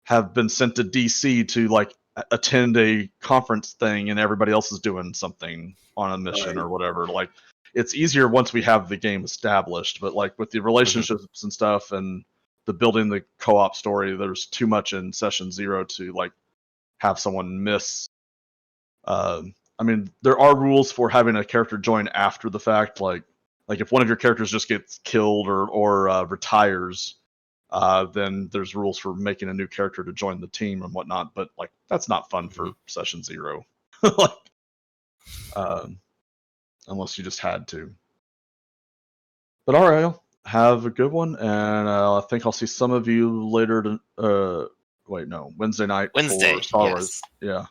have been sent to DC to like attend a conference thing, and everybody else is doing something on a mission or whatever. Like, it's easier once we have the game established, but like with the relationships and stuff and the building the co-op story, there's too much in session 0 to like have someone miss. I mean, there are rules for having a character join after the fact, like if one of your characters just gets killed or retires, then there's rules for making a new character to join the team and whatnot. But like, that's not fun for session 0, like, unless you just had to. But all right, have a good one, and I think I'll see some of you later. Wednesday night. Wednesday, for Star yes. Wars. Yeah,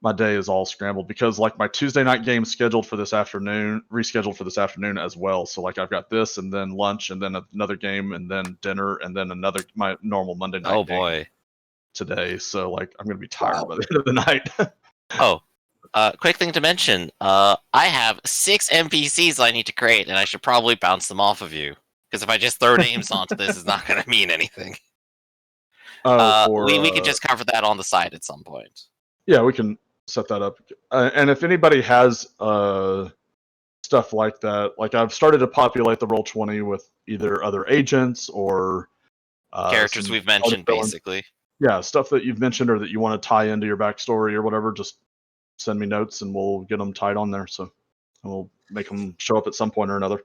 my day is all scrambled because like my Tuesday night game scheduled for this afternoon, rescheduled for this afternoon as well. So like I've got this, and then lunch, and then another game, and then dinner, and then my normal Monday night. Oh game boy. today. So like I'm gonna be tired by the end of the night. Oh, Quick thing to mention. I have 6 NPCs I need to create, and I should probably bounce them off of you. Because if I just throw names onto this, it's not going to mean anything. We can just cover that on the side at some point. Yeah, we can set that up. And if anybody has stuff like that, like I've started to populate the Roll20 with either other agents or Characters some we've mentioned, villains. basically. Yeah, stuff that you've mentioned or that you want to tie into your backstory or whatever, just send me notes and we'll get them tied on there. So we'll make them show up at some point or another.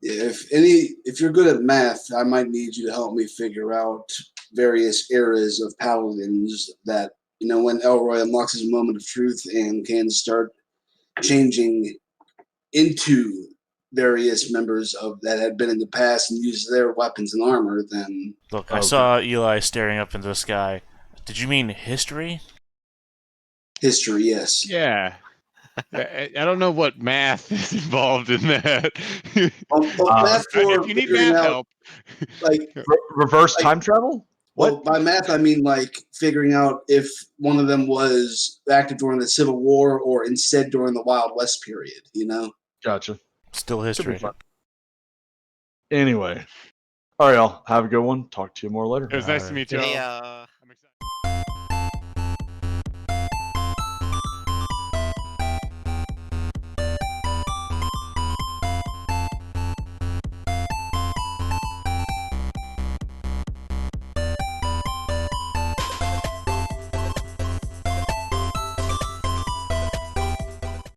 Yeah, if you're good at math, I might need you to help me figure out various eras of paladins that, when Elroy unlocks his moment of truth and can start changing into various members of that had been in the past and use their weapons and armor, then Look, I saw Eli staring up into the sky. Did you mean history? history, yes. Yeah. I don't know what math is involved in that. Math for If you need figuring math out, help, like, Reverse time travel? well, What? by math I mean like figuring out if one of them was active during the Civil War or instead during the Wild West period. Gotcha. Still Should be history. fun. Anyway. All right, y'all. Have a good one. Talk to you more later. it was nice to meet you Hey, all.